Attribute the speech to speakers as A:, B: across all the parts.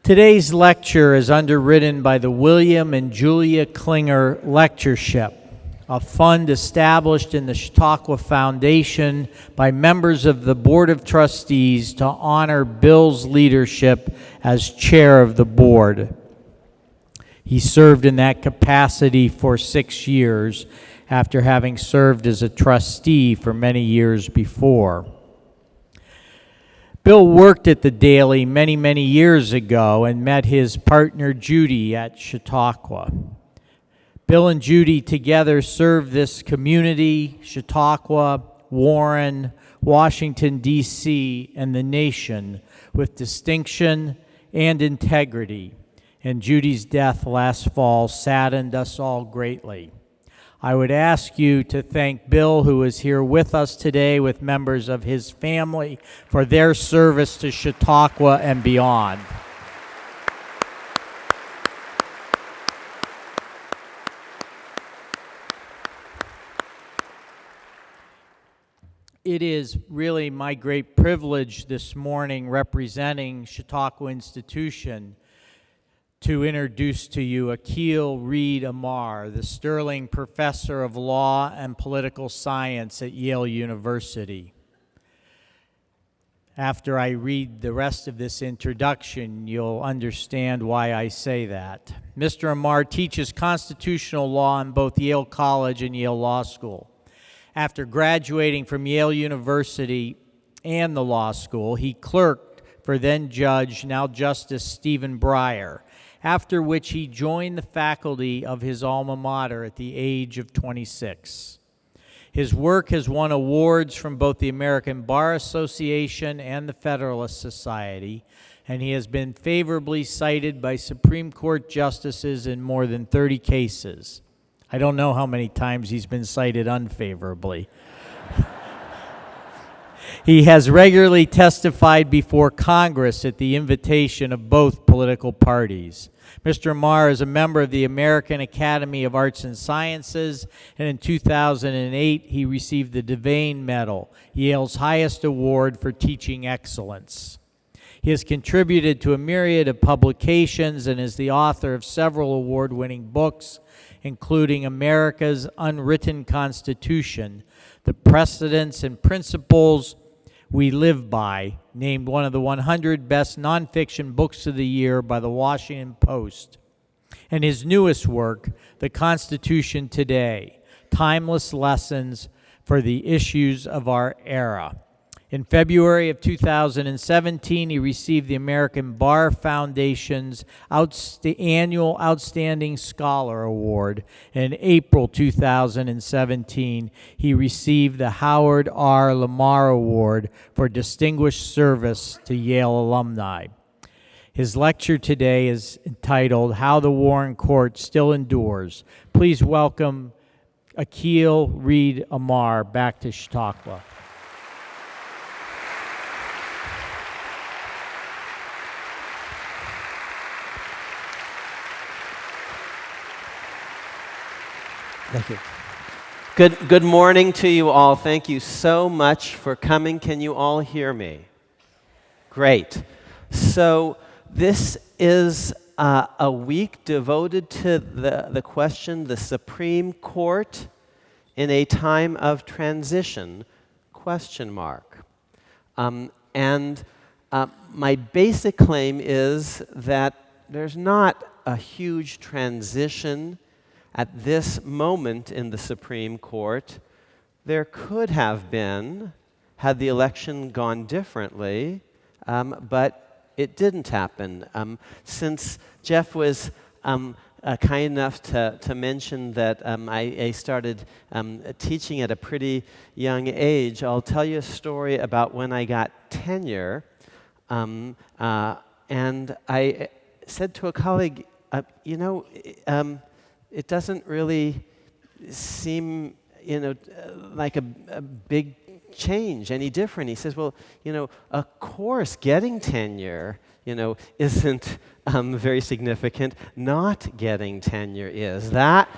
A: Today's lecture is underwritten by the William and Julia Klinger Lectureship, a fund established in the Chautauqua Foundation by members of the Board of Trustees to honor Bill's leadership as chair of the board. He served in that capacity for 6 years after having served as a trustee for many years before. Bill worked at the Daily many years ago and met his partner Judy at Chautauqua. Bill and Judy together served this community, Chautauqua, Warren, Washington, D.C., and the nation with distinction and integrity, and Judy's death last fall saddened us all greatly. I would ask you to thank Bill, who is here with us today with members of his family, for their service to Chautauqua and beyond. It is really my great privilege this morning, representing Chautauqua Institution, to introduce to you Akhil Amar, the Sterling Professor of Law and Political Science at Yale University. After I read the rest of this introduction, you'll understand why I say that. Mr. Amar teaches constitutional law in both Yale College and Yale Law School. After graduating from Yale University and the law school, he clerked for then Judge, now Justice Stephen Breyer, after which he joined the faculty of his alma mater at the age of 26. His work has won awards from both the American Bar Association and the Federalist Society, and he has been favorably cited by Supreme Court justices in more than 30 cases. I don't know how many times he's been cited unfavorably. He has regularly testified before Congress at the invitation of both political parties. Mr. Amar is a member of the American Academy of Arts and Sciences, and in 2008 he received the Devane Medal, Yale's highest award for teaching excellence. He has contributed to a myriad of publications and is the author of several award-winning books, including America's Unwritten Constitution, The Precedents and Principles We Live By, named one of the 100 best nonfiction books of the year by the Washington Post, and his newest work, The Constitution Today, Timeless Lessons for the Issues of Our Era. In February of 2017, he received the American Bar Foundation's annual Outstanding Scholar Award. And in April 2017, he received the Howard R. Lamar Award for Distinguished Service to Yale Alumni. His lecture today is entitled, How the Warren Court Still Endures. Please welcome Akhil Amar back to Chautauqua.
B: Thank you. Good morning to you all. Thank you so much for coming. Can you all hear me? Great. So this is a week devoted to the question, the Supreme Court in a time of transition, ? My basic claim is that there's not a huge transition at this moment in the Supreme Court. There could have been, had the election gone differently, but it didn't happen. Since Jeff was kind enough to mention that I started teaching at a pretty young age, I'll tell you a story about when I got tenure. And I said to a colleague, it doesn't really seem, like a big change, any different. He says, well, of course, getting tenure, isn't very significant. Not getting tenure is. That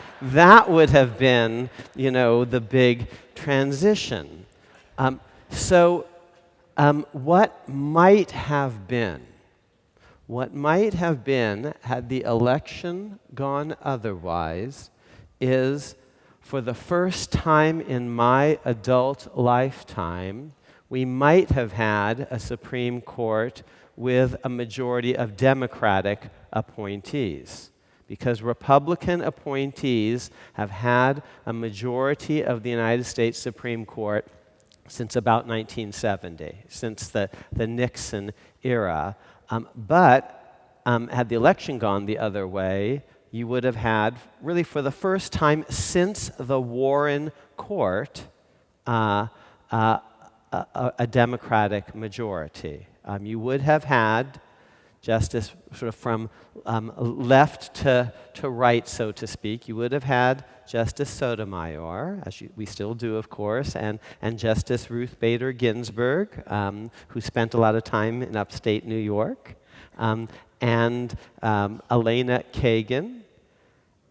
B: would have been, the big transition. So what might have been What might have been, had the election gone otherwise, is for the first time in my adult lifetime, we might have had a Supreme Court with a majority of Democratic appointees. Because Republican appointees have had a majority of the United States Supreme Court since about 1970, since the Nixon era. But had the election gone the other way, you would have had, really for the first time since the Warren Court, a Democratic majority. You would have had justice sort of from left to right, so to speak. You would have had Justice Sotomayor, as we still do, of course, and Justice Ruth Bader Ginsburg, who spent a lot of time in upstate New York, and Elena Kagan,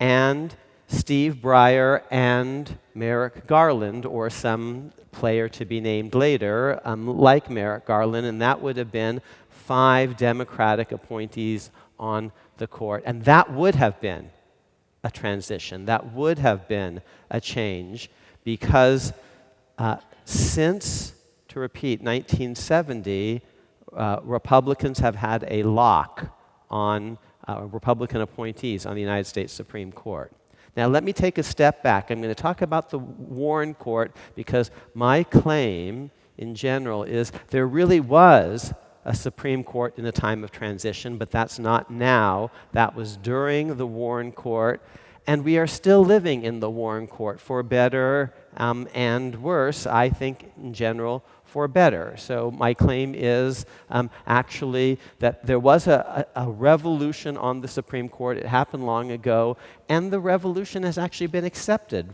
B: and Steve Breyer and Merrick Garland, or some player to be named later, like Merrick Garland, and that would have been 5 Democratic appointees on the court. And that would have been a transition. That would have been a change because since, to repeat, 1970, Republicans have had a lock on Republican appointees on the United States Supreme Court. Now, let me take a step back. I'm going to talk about the Warren Court because my claim in general is there really was a Supreme Court in a time of transition, but that's not now. That was during the Warren Court, and we are still living in the Warren Court, for better and worse, I think in general for better. So my claim is actually that there was a revolution on the Supreme Court. It happened long ago, and the revolution has actually been accepted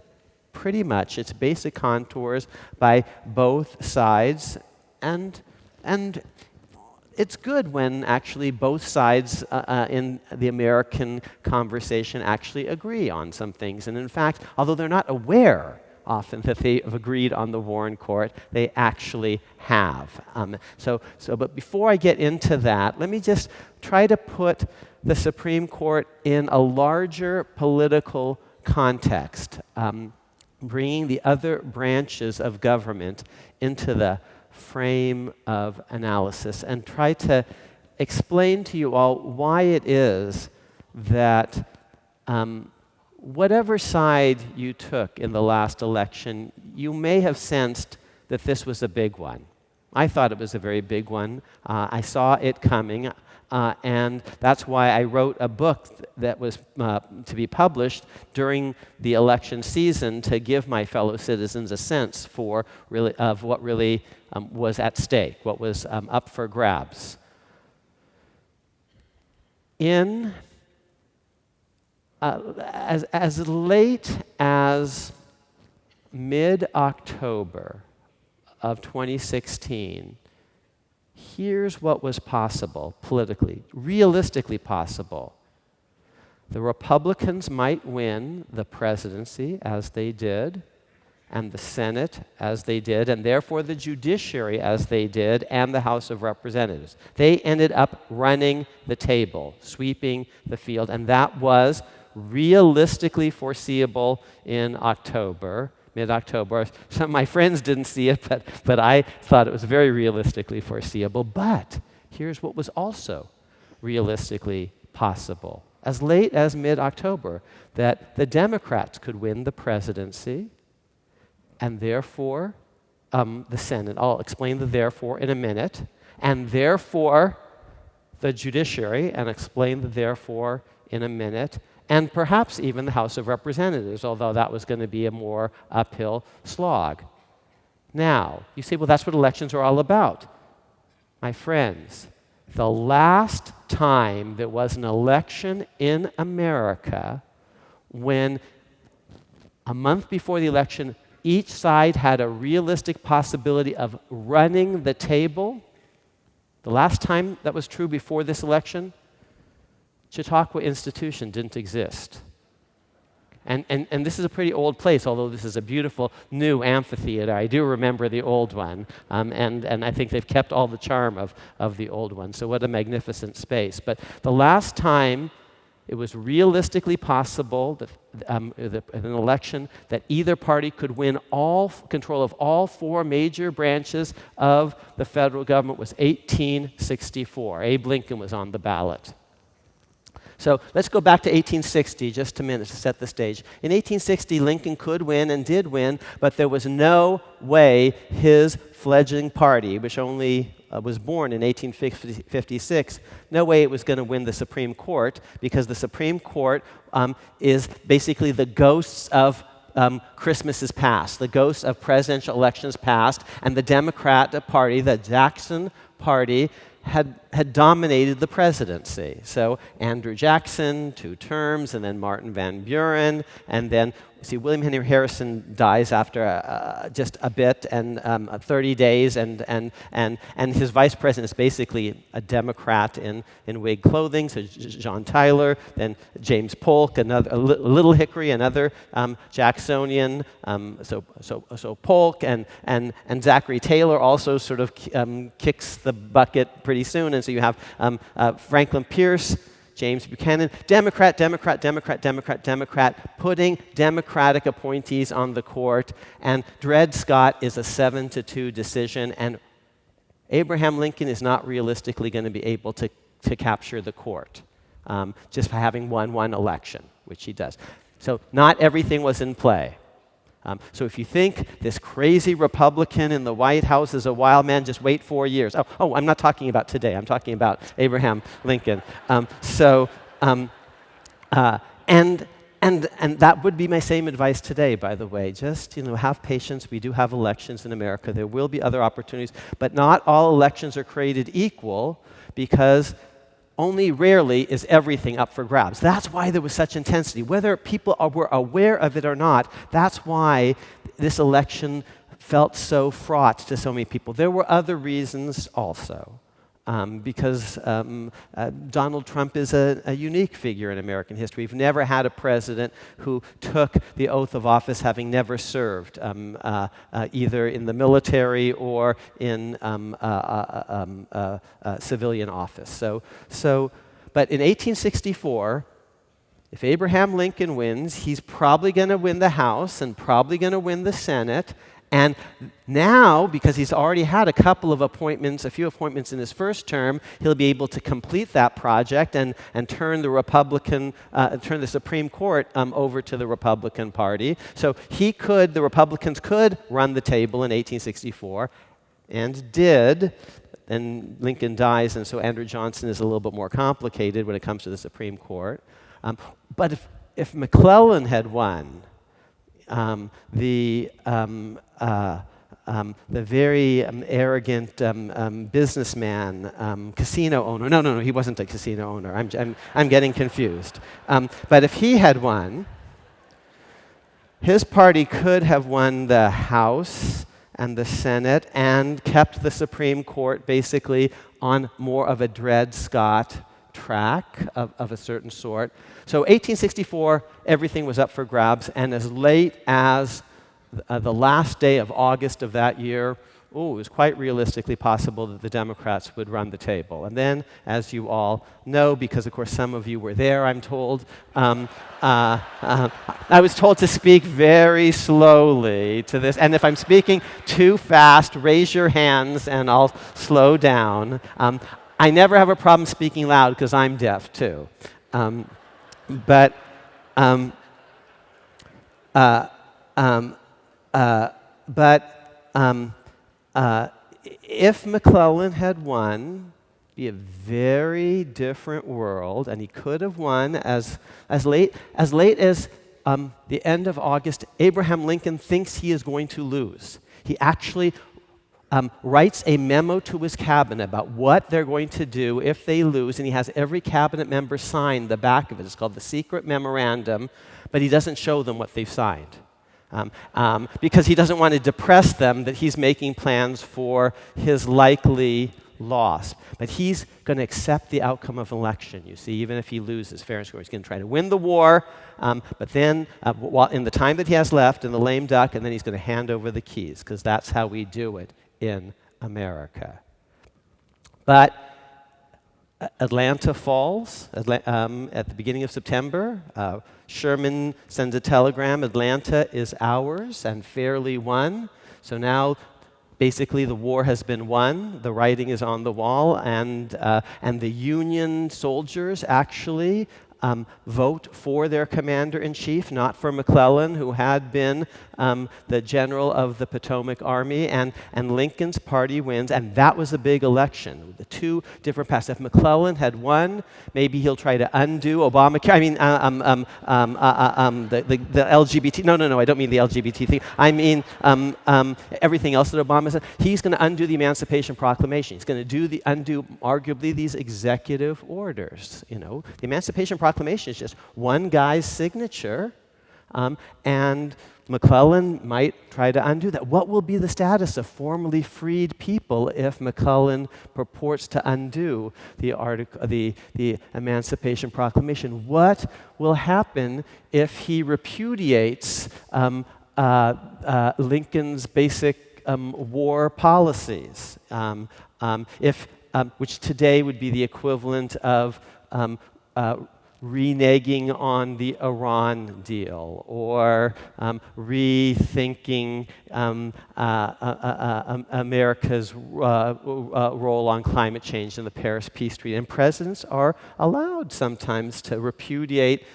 B: pretty much, its basic contours, by both sides, and it's good when actually both sides in the American conversation actually agree on some things. And in fact, although they're not aware often that they have agreed on the Warren Court, they actually have. But before I get into that, let me just try to put the Supreme Court in a larger political context, bringing the other branches of government into the frame of analysis and try to explain to you all why it is that whatever side you took in the last election, you may have sensed that this was a big one. I thought it was a very big one. I saw it coming, and that's why I wrote a book that was to be published during the election season to give my fellow citizens a sense of what really was at stake, what was up for grabs. As late as mid-October of 2016, here's what was possible politically, realistically possible. The Republicans might win the presidency, as they did, and the Senate, as they did, and therefore the judiciary, as they did, and the House of Representatives. They ended up running the table, sweeping the field, and that was realistically foreseeable in October, mid-October. Some of my friends didn't see it, but I thought it was very realistically foreseeable. But here's what was also realistically possible. As late as mid-October, that the Democrats could win the presidency, and therefore the Senate. I'll explain the therefore in a minute. And therefore the judiciary, and explain the therefore in a minute. And perhaps even the House of Representatives, although that was going to be a more uphill slog. Now, you say, well, that's what elections are all about. My friends, the last time there was an election in America when a month before the election, each side had a realistic possibility of running the table, the last time that was true before this election, Chautauqua institution didn't exist. And this is a pretty old place, although this is a beautiful new amphitheater. I do remember the old one, and I think they've kept all the charm of the old one. So what a magnificent space. But the last time it was realistically possible that in an election that either party could win control of all four major branches of the federal government was 1864. Abe Lincoln was on the ballot. So let's go back to 1860 just a minute to set the stage. In 1860, Lincoln could win and did win, but there was no way his fledgling party, which only was born in 1856, no way it was going to win the Supreme Court, because the Supreme Court is basically the ghosts of Christmases past, the ghosts of presidential elections past, and the Democrat Party, the Jackson Party, had dominated the presidency. So Andrew Jackson, 2 terms, and then Martin Van Buren, and then William Henry Harrison dies after just a bit, and 30 days, and his vice president is basically a Democrat in Whig clothing, so John Tyler, then James Polk, another Little Hickory, another Jacksonian, so Polk, and Zachary Taylor also sort of kicks the bucket pretty soon, and so you have Franklin Pierce, James Buchanan, Democrat, putting Democratic appointees on the court, and Dred Scott is a 7-2 decision, and Abraham Lincoln is not realistically going to be able to capture the court, just by having won one election, which he does. So not everything was in play. So if you think this crazy Republican in the White House is a wild man, just wait 4 years. Oh, I'm not talking about today. I'm talking about Abraham Lincoln. And that would be my same advice today, by the way. Just, have patience. We do have elections in America. There will be other opportunities, but not all elections are created equal, because only rarely is everything up for grabs. That's why there was such intensity. Whether people were aware of it or not, that's why this election felt so fraught to so many people. There were other reasons also, because Donald Trump is a unique figure in American history. We've never had a president who took the oath of office having never served, either in the military or in civilian office. But in 1864, if Abraham Lincoln wins, he's probably going to win the House and probably going to win the Senate. And now, because he's already had a few appointments in his first term, he'll be able to complete that project and turn the Supreme Court over to the Republican Party. So the Republicans could run the table in 1864, and did. And Lincoln dies, and so Andrew Johnson is a little bit more complicated when it comes to the Supreme Court. But if McClellan had won, the very arrogant businessman, casino owner. No, he wasn't a casino owner. I'm getting confused. But if he had won, his party could have won the House and the Senate and kept the Supreme Court basically on more of a Dred Scott track of a certain sort. So 1864, everything was up for grabs, and as late as the last day of August of that year, it was quite realistically possible that the Democrats would run the table. And then, as you all know, because of course some of you were there, I'm told, I was told to speak very slowly to this, and if I'm speaking too fast, raise your hands and I'll slow down. I never have a problem speaking loud because I'm deaf too. But if McClellan had won, it'd be a very different world, and he could have won as late as the end of August. Abraham Lincoln thinks he is going to lose. He actually writes a memo to his cabinet about what they're going to do if they lose, and he has every cabinet member sign the back of it. It's called the secret memorandum, but he doesn't show them what they've signed. Because he doesn't want to depress them that he's making plans for his likely lost. But he's going to accept the outcome of an election, you see, even if he loses fair and square. He's going to try to win the war, but then in the time that he has left, in the lame duck, and then he's going to hand over the keys, because that's how we do it in America. But Atlanta falls at the beginning of September. Sherman sends a telegram, Atlanta is ours and fairly won. So now basically the war has been won, the writing is on the wall, and the Union soldiers actually vote for their commander-in-chief, not for McClellan, who had been the general of the Potomac Army, and Lincoln's party wins, and that was a big election. The two different paths. If McClellan had won, maybe he'll try to undo Obamacare. I mean, the LGBT. No, I don't mean the LGBT thing. I mean everything else that Obama said. He's going to undo the Emancipation Proclamation. He's going to undo arguably these executive orders. You know, the Emancipation Proclamation is just one guy's signature, and McClellan might try to undo that. What will be the status of formerly freed people if McClellan purports to undo the Emancipation Proclamation? What will happen if he repudiates Lincoln's basic war policies, which today would be the equivalent of reneging on the Iran deal, or rethinking America's role on climate change in the Paris Peace Treaty. And presidents are allowed sometimes to repudiate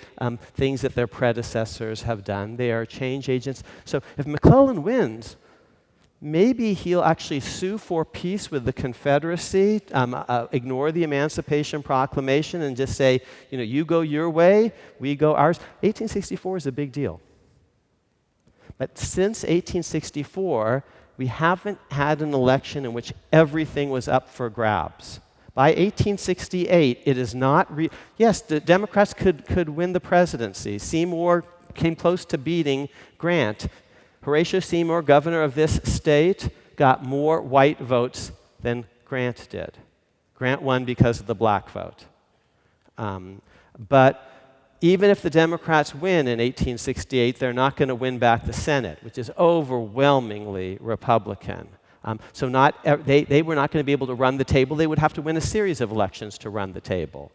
B: things that their predecessors have done. They are change agents. So if McClellan wins, maybe he'll actually sue for peace with the Confederacy, ignore the Emancipation Proclamation, and just say, you know, you go your way, we go ours. 1864 is a big deal. But since 1864, we haven't had an election in which everything was up for grabs. By 1868, it is not yes, the Democrats could win the presidency. Seymour came close to beating Grant. Horatio Seymour, governor of this state, got more white votes than Grant did. Grant won because of the black vote. But even if the Democrats win in 1868, they're not going to win back the Senate, which is overwhelmingly Republican. So they were not going to be able to run the table. They would have to win a series of elections to run the table.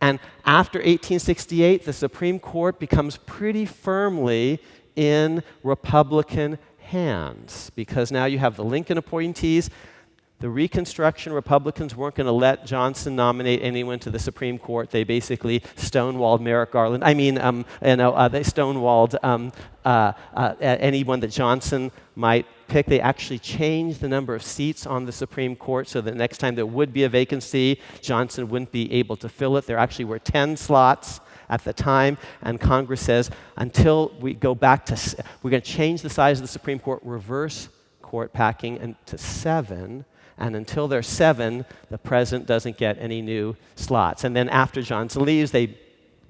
B: And after 1868, the Supreme Court becomes pretty firmly in Republican hands, because now you have the Lincoln appointees. The Reconstruction Republicans weren't going to let Johnson nominate anyone to the Supreme Court. They basically stonewalled Merrick Garland. They stonewalled anyone that Johnson might pick. They actually changed the number of seats on the Supreme Court so that next time there would be a vacancy, Johnson wouldn't be able to fill it. There actually were 10 slots at the time, and Congress says, until we go back to, we're going to change the size of the Supreme Court, reverse court packing to 7, and until there's 7, the president doesn't get any new slots. And then after Johnson leaves, they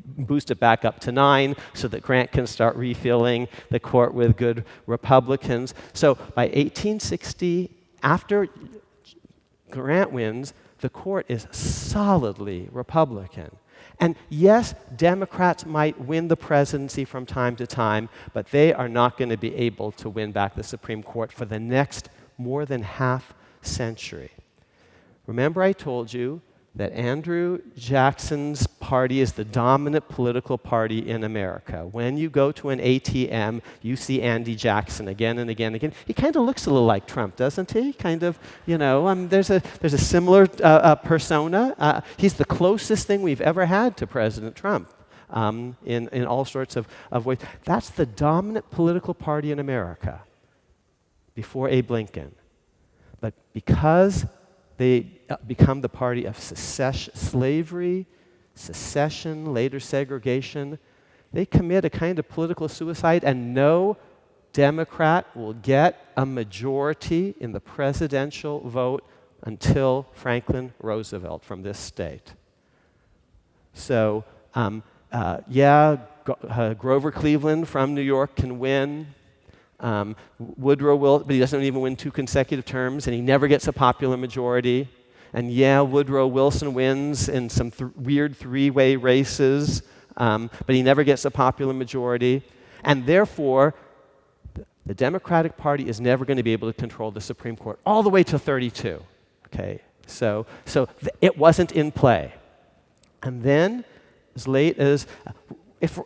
B: boost it back up to 9 so that Grant can start refilling the court with good Republicans. So by 1860, after Grant wins, the court is solidly Republican. And yes, Democrats might win the presidency from time to time, but they are not going to be able to win back the Supreme Court for the next more than half century. Remember I told you that Andrew Jackson's party is the dominant political party in America. When you go to an ATM, you see Andy Jackson again and again and again. He kind of looks a little like Trump, doesn't he? Kind of, you know, there's a similar persona. He's the closest thing we've ever had to President Trump in all sorts of ways. That's the dominant political party in America before Abe Lincoln. But because they become the party of slavery, secession, later segregation, they commit a kind of political suicide, and no Democrat will get a majority in the presidential vote until Franklin Roosevelt from this state. So, Grover Cleveland from New York can win. Woodrow will, but he doesn't even win 2 consecutive terms, and he never gets a popular majority. and yeah, Woodrow Wilson wins in some weird three-way races, but he never gets a popular majority. And therefore, the Democratic Party is never going to be able to control the Supreme Court all the way to 32. Okay, so it wasn't in play. And then, as late as if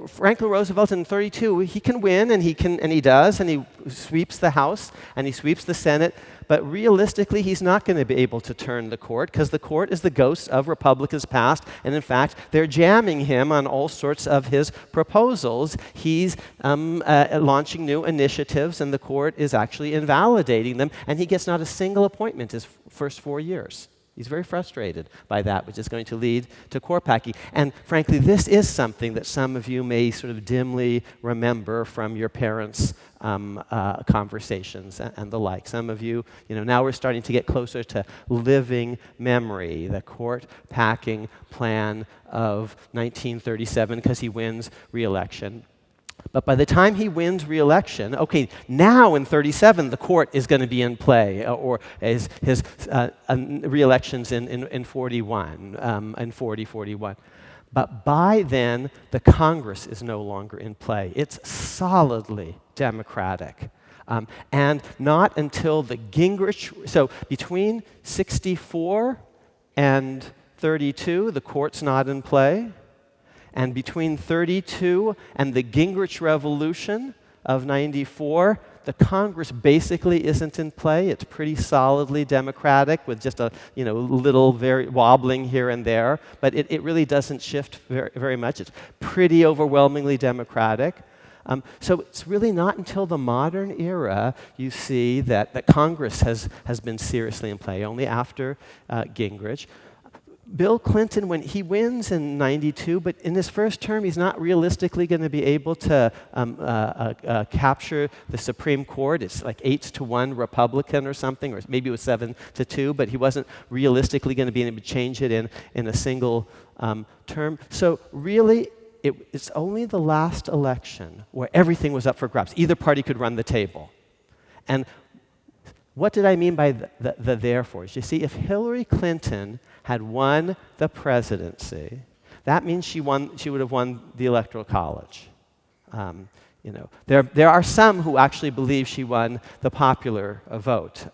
B: Franklin Roosevelt in 32, he can win, and he does, and he sweeps the House and he sweeps the Senate. But realistically, he's not going to be able to turn the court, because the court is the ghost of Republicans past, and in fact, they're jamming him on all sorts of his proposals. He's launching new initiatives, and the court is actually invalidating them, and he gets not a single appointment his first 4 years. He's very frustrated by that, which is going to lead to court packing. And frankly, this is something that some of you may sort of dimly remember from your parents' conversations and the like. Some of you, now we're starting to get closer to living memory, the court packing plan of 1937, because he wins re-election. But by the time he wins re-election, okay, now in 37, the court is going to be in play, or his re-elections in 41, and 41. But by then, the Congress is no longer in play. It's solidly Democratic. And not until the Gingrich, so between 64 and 32, the court's not in play. And between 32 and the Gingrich Revolution of 94, the Congress basically isn't in play. It's pretty solidly Democratic, with just a little very wobbling here and there. But it really doesn't shift very, very much. It's pretty overwhelmingly Democratic. So it's really not until the modern era you see that Congress has been seriously in play, only after Gingrich. Bill Clinton, when he wins in 92, but in his first term, he's not realistically going to be able to capture the Supreme Court. It's like 8-1 Republican or something, or maybe it was 7-2, but he wasn't realistically going to be able to change it in a single term. So really, it's only the last election where everything was up for grabs. Either party could run the table. And what did I mean by the therefores? You see, if Hillary Clinton had won the presidency, that means she would have won the Electoral College. There are some who actually believe she won the popular vote.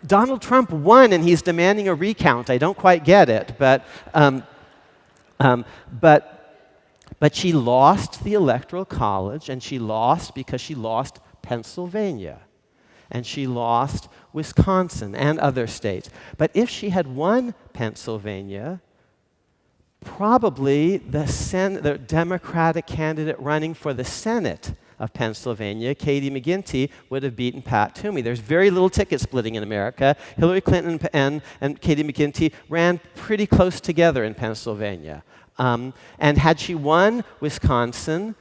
B: Donald Trump won, and he's demanding a recount. I don't quite get it, but she lost the Electoral College, and she lost because she lost Pennsylvania, and she lost Wisconsin and other states. But if she had won Pennsylvania, probably the Democratic candidate running for the Senate of Pennsylvania, Katie McGinty, would have beaten Pat Toomey. There's very little ticket splitting in America. Hillary Clinton and Katie McGinty ran pretty close together in Pennsylvania. And had she won Wisconsin,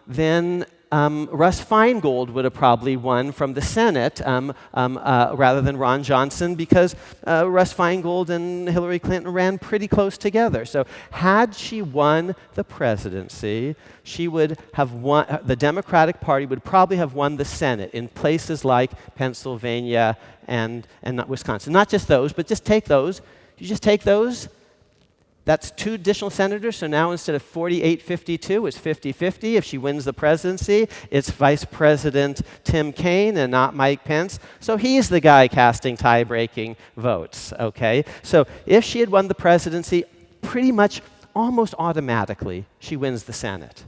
B: then Russ Feingold would have probably won from the Senate rather than Ron Johnson, because Russ Feingold and Hillary Clinton ran pretty close together. So had she won the presidency, she would have won, the Democratic Party would probably have won the Senate in places like Pennsylvania and not Wisconsin. Not just those, but just take those. You just take those. That's 2 additional senators, so now instead of 48-52, it's 50-50. If she wins the presidency, it's Vice President Tim Kaine and not Mike Pence. So he's the guy casting tie-breaking votes, okay? So if she had won the presidency, pretty much almost automatically, she wins the Senate.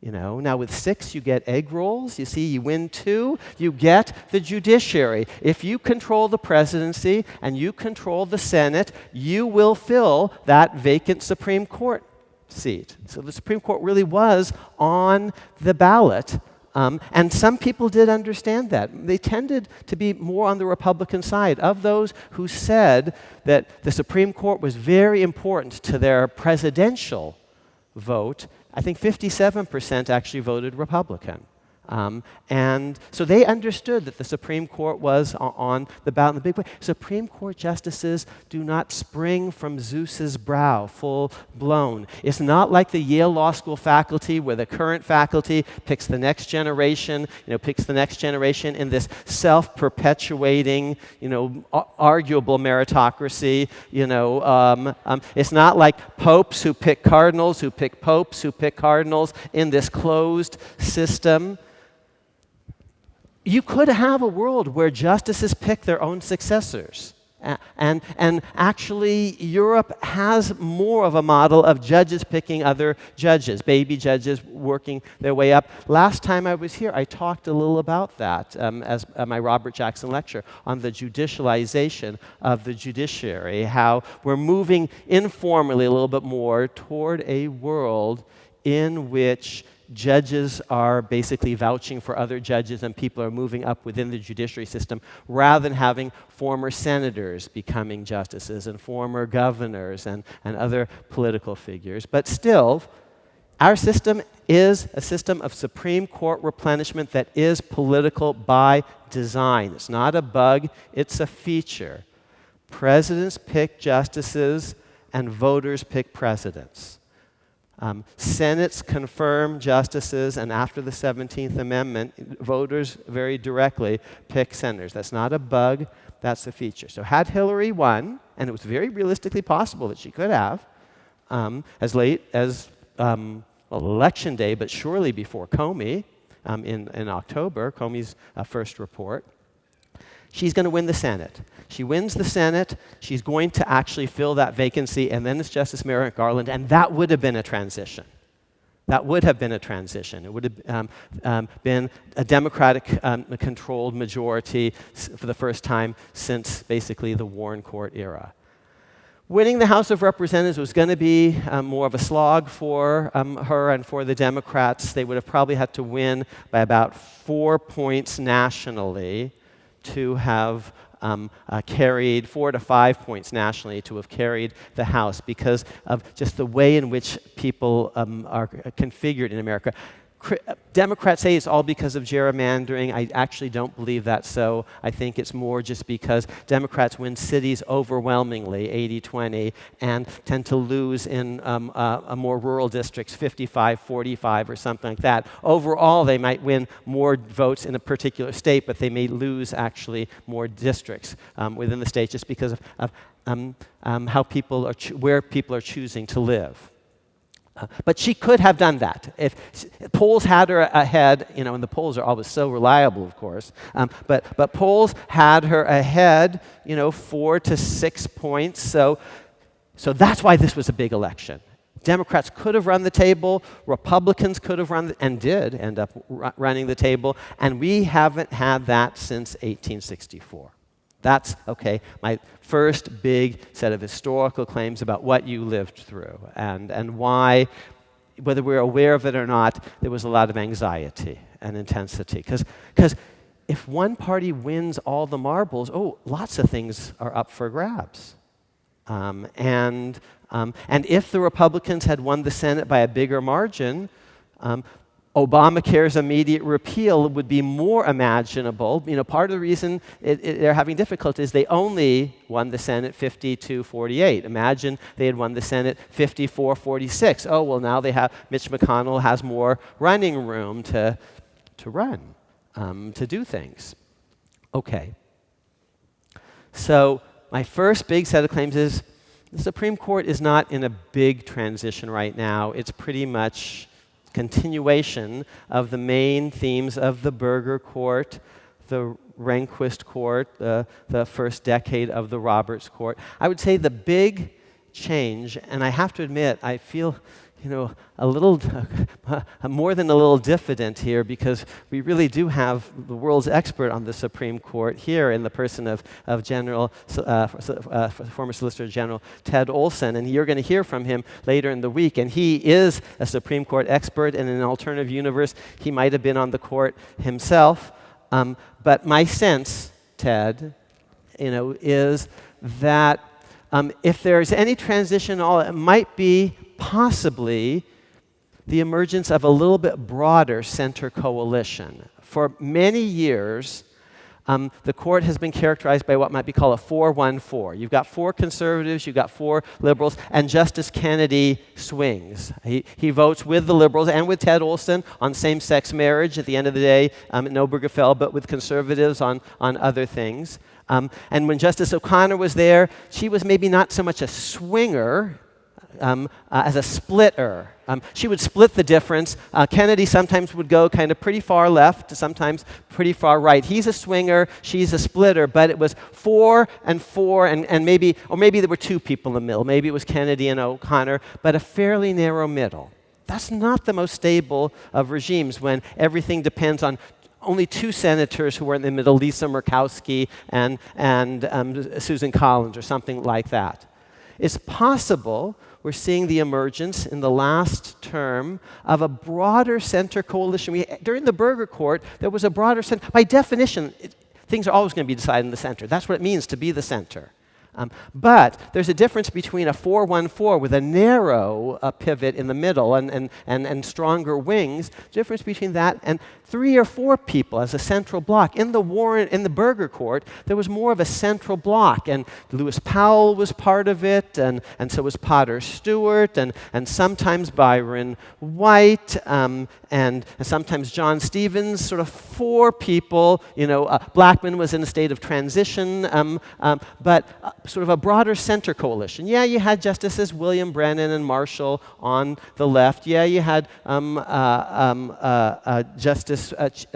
B: Now with 6, you get egg rolls. You see, you win 2, you get the judiciary. If you control the presidency and you control the Senate, you will fill that vacant Supreme Court seat. So the Supreme Court really was on the ballot. And some people did understand that. They tended to be more on the Republican side. Of those who said that the Supreme Court was very important to their presidential vote, I think 57% actually voted Republican. And so they understood that the Supreme Court was on the ballot in the big way. Supreme Court justices do not spring from Zeus's brow, full blown. It's not like the Yale Law School faculty, where the current faculty picks the next generation, in this self-perpetuating, arguable meritocracy. It's not like popes who pick cardinals, who pick popes, who pick cardinals in this closed system. You could have a world where justices pick their own successors. And actually, Europe has more of a model of judges picking other judges, baby judges working their way up. Last time I was here, I talked a little about that as my Robert Jackson lecture on the judicialization of the judiciary, how we're moving informally a little bit more toward a world in which judges are basically vouching for other judges and people are moving up within the judiciary system rather than having former senators becoming justices and former governors and other political figures. But still, our system is a system of Supreme Court replenishment that is political by design. It's not a bug, it's a feature. Presidents pick justices and voters pick presidents. Senates confirm justices, and after the 17th Amendment, voters very directly pick senators. That's not a bug, that's a feature. So had Hillary won, and it was very realistically possible that she could have, as late as Election Day, but surely before Comey in October, Comey's first report, she's going to win the Senate. She wins the Senate, she's going to actually fill that vacancy, and then it's Justice Merrick Garland, and that would have been a transition. That would have been a transition. It would have been a Democratic-controlled majority for the first time since basically the Warren Court era. Winning the House of Representatives was going to be more of a slog for her and for the Democrats. They would have probably had to win by about 4 points nationally to have carried 4 to 5 points nationally to have carried the House because of just the way in which people are configured in America. Democrats say it's all because of gerrymandering. I actually don't believe that so. I think it's more just because Democrats win cities overwhelmingly, 80-20, and tend to lose in more rural districts, 55-45 or something like that. Overall, they might win more votes in a particular state, but they may lose actually more districts within the state just because of how people are where people are choosing to live. But she could have done that. If polls had her ahead, and the polls are always so reliable, of course, but polls had her ahead, 4 to 6 points. So that's why this was a big election. Democrats could have run the table, Republicans could have run, and did end up running the table, and we haven't had that since 1864. That's, my first big set of historical claims about what you lived through and why, whether we're aware of it or not, there was a lot of anxiety and intensity. Because if one party wins all the marbles, lots of things are up for grabs. And if the Republicans had won the Senate by a bigger margin, Obamacare's immediate repeal would be more imaginable. Part of the reason they're having difficulty is they only won the Senate 50-48. Imagine they had won the Senate 54-46. Oh, well, now they have Mitch McConnell has more running room to run, to do things. Okay. So my first big set of claims is the Supreme Court is not in a big transition right now. It's pretty much continuation of the main themes of the Burger Court, the Rehnquist Court, the first decade of the Roberts Court. I would say the big change, and I have to admit, I feel a little, more than a little diffident here because we really do have the world's expert on the Supreme Court here in the person of former Solicitor General Ted Olson, and you're going to hear from him later in the week, and he is a Supreme Court expert, and in an alternative universe, he might have been on the court himself. But my sense, Ted, is that if there's any transition at all, it might be possibly the emergence of a little bit broader center coalition. For many years, the court has been characterized by what might be called a 4-1-4. You've got 4 conservatives, you've got 4 liberals, and Justice Kennedy swings. He votes with the liberals and with Ted Olson on same-sex marriage at the end of the day at Obergefell, but with conservatives on other things. And when Justice O'Connor was there, she was maybe not so much a swinger as a splitter. She would split the difference. Kennedy sometimes would go kind of pretty far left, sometimes pretty far right. He's a swinger, she's a splitter, but it was 4 and 4, and maybe there were 2 people in the middle. Maybe it was Kennedy and O'Connor, but a fairly narrow middle. That's not the most stable of regimes when everything depends on only 2 senators who were in the middle, Lisa Murkowski and Susan Collins or something like that. It's possible we're seeing the emergence in the last term of a broader center coalition. During the Burger Court, there was a broader center. By definition, things are always going to be decided in the center. That's what it means to be the center. But there's a difference between a 4-1-4 with a narrow pivot in the middle and stronger wings. Difference between that and 3 or 4 people as a central block. In the Burger Court, there was more of a central block, and Lewis Powell was part of it, and so was Potter Stewart, and sometimes Byron White, and sometimes John Stevens. Sort of 4 people. Blackmun was in a state of transition, but sort of a broader center coalition. Yeah, you had Justices William Brennan and Marshall on the left. Yeah, you had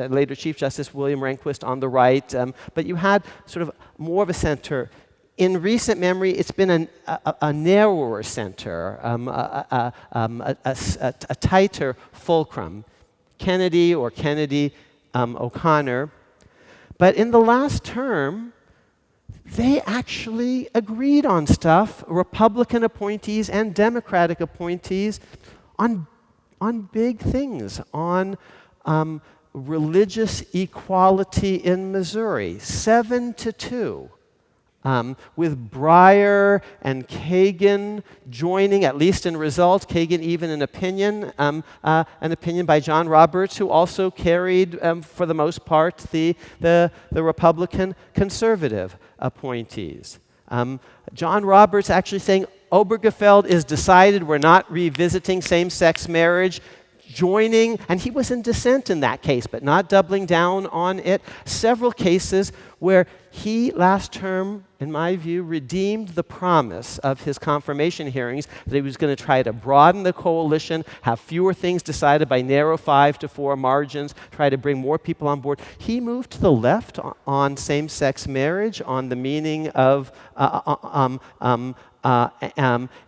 B: later Chief Justice William Rehnquist on the right. But you had sort of more of a center. In recent memory, it's been a narrower center, a tighter fulcrum. Kennedy or O'Connor. But in the last term, they actually agreed on stuff, Republican appointees and Democratic appointees, on big things, on religious equality in Missouri, 7-2. With Breyer and Kagan joining, at least in result, Kagan even an opinion by John Roberts, who also carried, for the most part, the Republican conservative appointees. John Roberts actually saying, Obergefell is decided, we're not revisiting same-sex marriage, joining, and he was in dissent in that case, but not doubling down on it. Several cases where he, last term, in my view, redeemed the promise of his confirmation hearings that he was going to try to broaden the coalition, have fewer things decided by narrow 5-4 margins, try to bring more people on board. He moved to the left on same-sex marriage, on the meaning of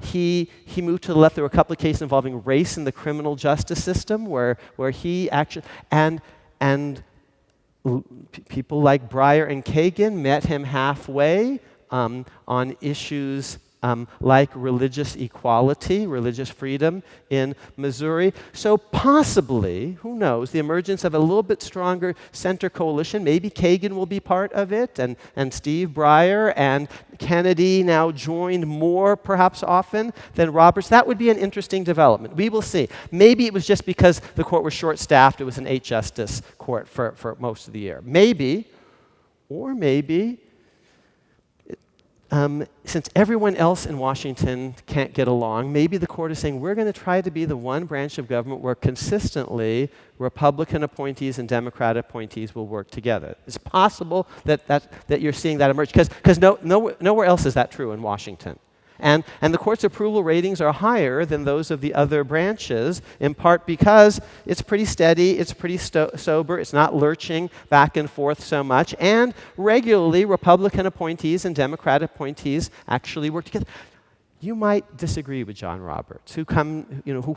B: he moved to the left. There were a couple of cases involving race in the criminal justice system where he actually, and people like Breyer and Kagan met him halfway on issues like religious equality, religious freedom in Missouri. So possibly, who knows, the emergence of a little bit stronger center coalition, maybe Kagan will be part of it, and Steve Breyer and Kennedy now joined more, perhaps often, than Roberts. That would be an interesting development. We will see. Maybe it was just because the court was short-staffed, it was an 8-justice court for most of the year. Maybe, or maybe, since everyone else in Washington can't get along, maybe the court is saying, we're going to try to be the one branch of government where consistently Republican appointees and Democrat appointees will work together. It's possible that you're seeing that emerge, because nowhere else is that true in Washington. And the court's approval ratings are higher than those of the other branches, in part because it's pretty steady, it's pretty sober, it's not lurching back and forth so much, and regularly Republican appointees and Democrat appointees actually work together. You might disagree with John Roberts, who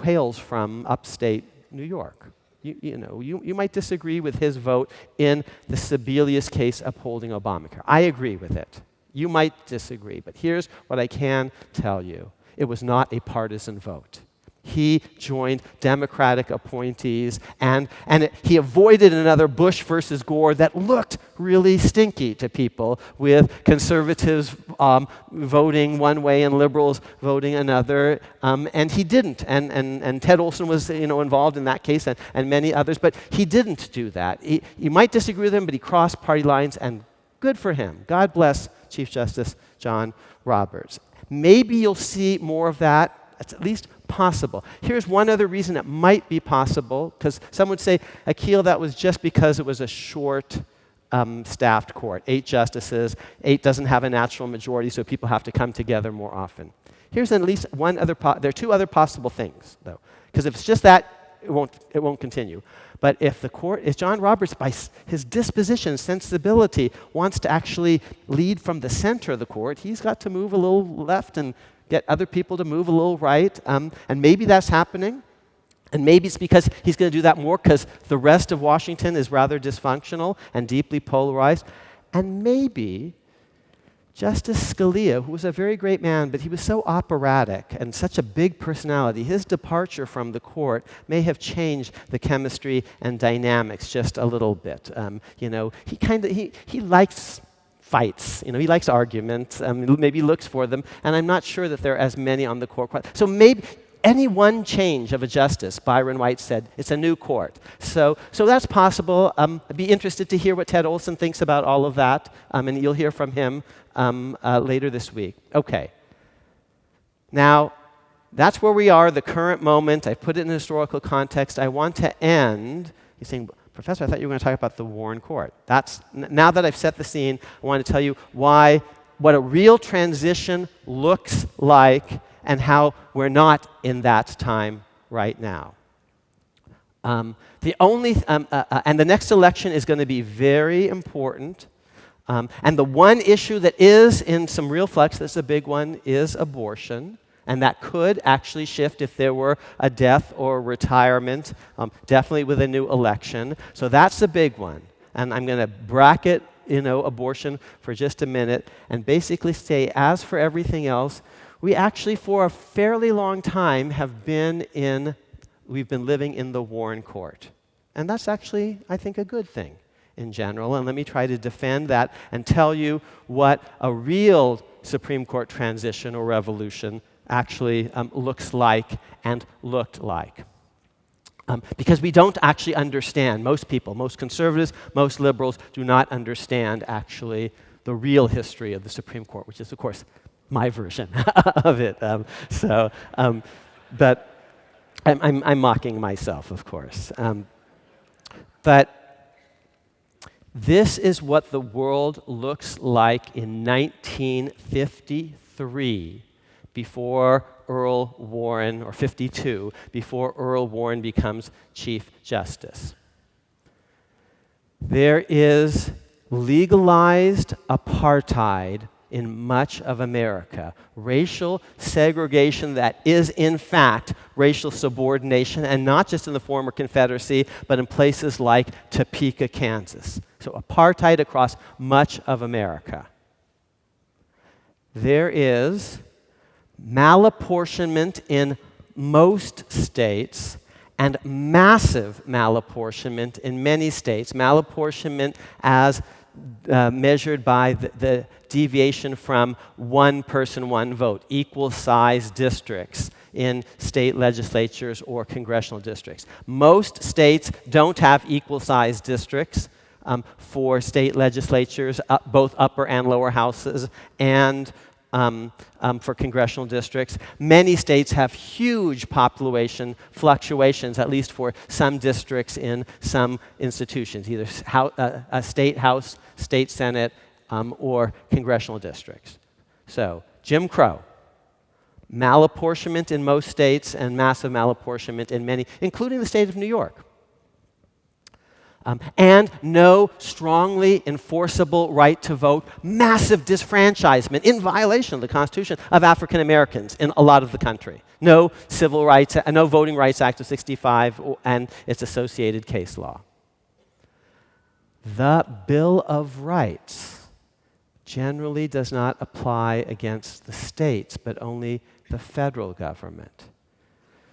B: hails from upstate New York. You might disagree with his vote in the Sebelius case upholding Obamacare. I agree with it. You might disagree, but here's what I can tell you. It was not a partisan vote. He joined Democratic appointees, and he avoided another Bush versus Gore that looked really stinky to people, with conservatives voting one way and liberals voting another, and he didn't. And Ted Olson was involved in that case, and many others, but he didn't do that. You might disagree with him, but he crossed party lines, and good for him. God bless Chief Justice John Roberts. Maybe you'll see more of that. It's at least possible. Here's one other reason it might be possible, because some would say, Akhil, that was just because it was a short staffed court. 8 justices, 8 doesn't have a natural majority, so people have to come together more often. Here's at least one other, there are 2 other possible things, though, because if it's just that, it won't continue. But if John Roberts, by his disposition, sensibility, wants to actually lead from the center of the court, he's got to move a little left and get other people to move a little right, and maybe that's happening. And maybe it's because he's going to do that more because the rest of Washington is rather dysfunctional and deeply polarized. And maybe Justice Scalia, who was a very great man, but he was so operatic and such a big personality, his departure from the court may have changed the chemistry and dynamics just a little bit. He likes fights. He likes arguments. Maybe looks for them. And I'm not sure that there are as many on the court. So maybe any one change of a justice, Byron White said, it's a new court. So that's possible. I'd be interested to hear what Ted Olson thinks about all of that, and you'll hear from him later this week. Okay. Now, that's where we are, the current moment. I put it in a historical context. I want to end. You're saying, Professor, I thought you were going to talk about the Warren Court. Now that I've set the scene, I want to tell you what a real transition looks like and how we're not in that time right now. And the next election is going to be very important. And the one issue that is in some real flux, that's a big one, is abortion. And that could actually shift if there were a death or retirement, definitely with a new election. So that's a big one. And I'm going to bracket, abortion for just a minute and basically say, as for everything else, we actually, for a fairly long time, we've been living in the Warren Court. And that's actually, I think, a good thing in general. And let me try to defend that and tell you what a real Supreme Court transition or revolution actually looks like and looked like. Because we don't actually understand, most people, most conservatives, most liberals do not understand actually the real history of the Supreme Court, which is, of course, my version of it. But I'm mocking myself, of course. But this is what the world looks like in 1953, before Earl Warren, or 52, before Earl Warren becomes Chief Justice. There is legalized apartheid in much of America. Racial segregation that is, in fact, racial subordination, and not just in the former Confederacy, but in places like Topeka, Kansas. So apartheid across much of America. There is malapportionment in most states and massive malapportionment in many states. Malapportionment as measured by the deviation from one person, one vote, equal size districts in state legislatures or congressional districts. Most states don't have equal size districts for state legislatures, both upper and lower houses, and for congressional districts. Many states have huge population fluctuations, at least for some districts in some institutions, either a state house, state senate, or congressional districts. So, Jim Crow, malapportionment in most states and massive malapportionment in many, including the state of New York. And no strongly enforceable right to vote, massive disfranchisement in violation of the Constitution of African Americans in a lot of the country. No civil rights, no Voting Rights Act of 65 and its associated case law. The Bill of Rights generally does not apply against the states, but only the federal government.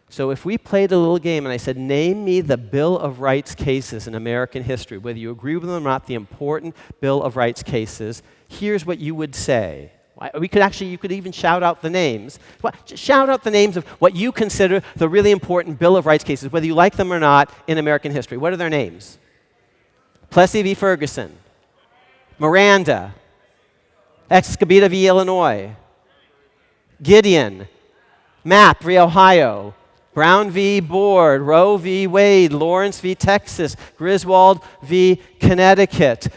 B: So if we played a little game and I said, name me the Bill of Rights cases in American history, whether you agree with them or not, the important Bill of Rights cases, here's what you would say. You could even shout out the names. Just shout out the names of what you consider the really important Bill of Rights cases, whether you like them or not, in American history. What are their names? Plessy v. Ferguson, Miranda, Escobedo v. Illinois, Gideon, Mapp v. Ohio, Brown v. Board, Roe v. Wade, Lawrence v. Texas, Griswold v. Connecticut,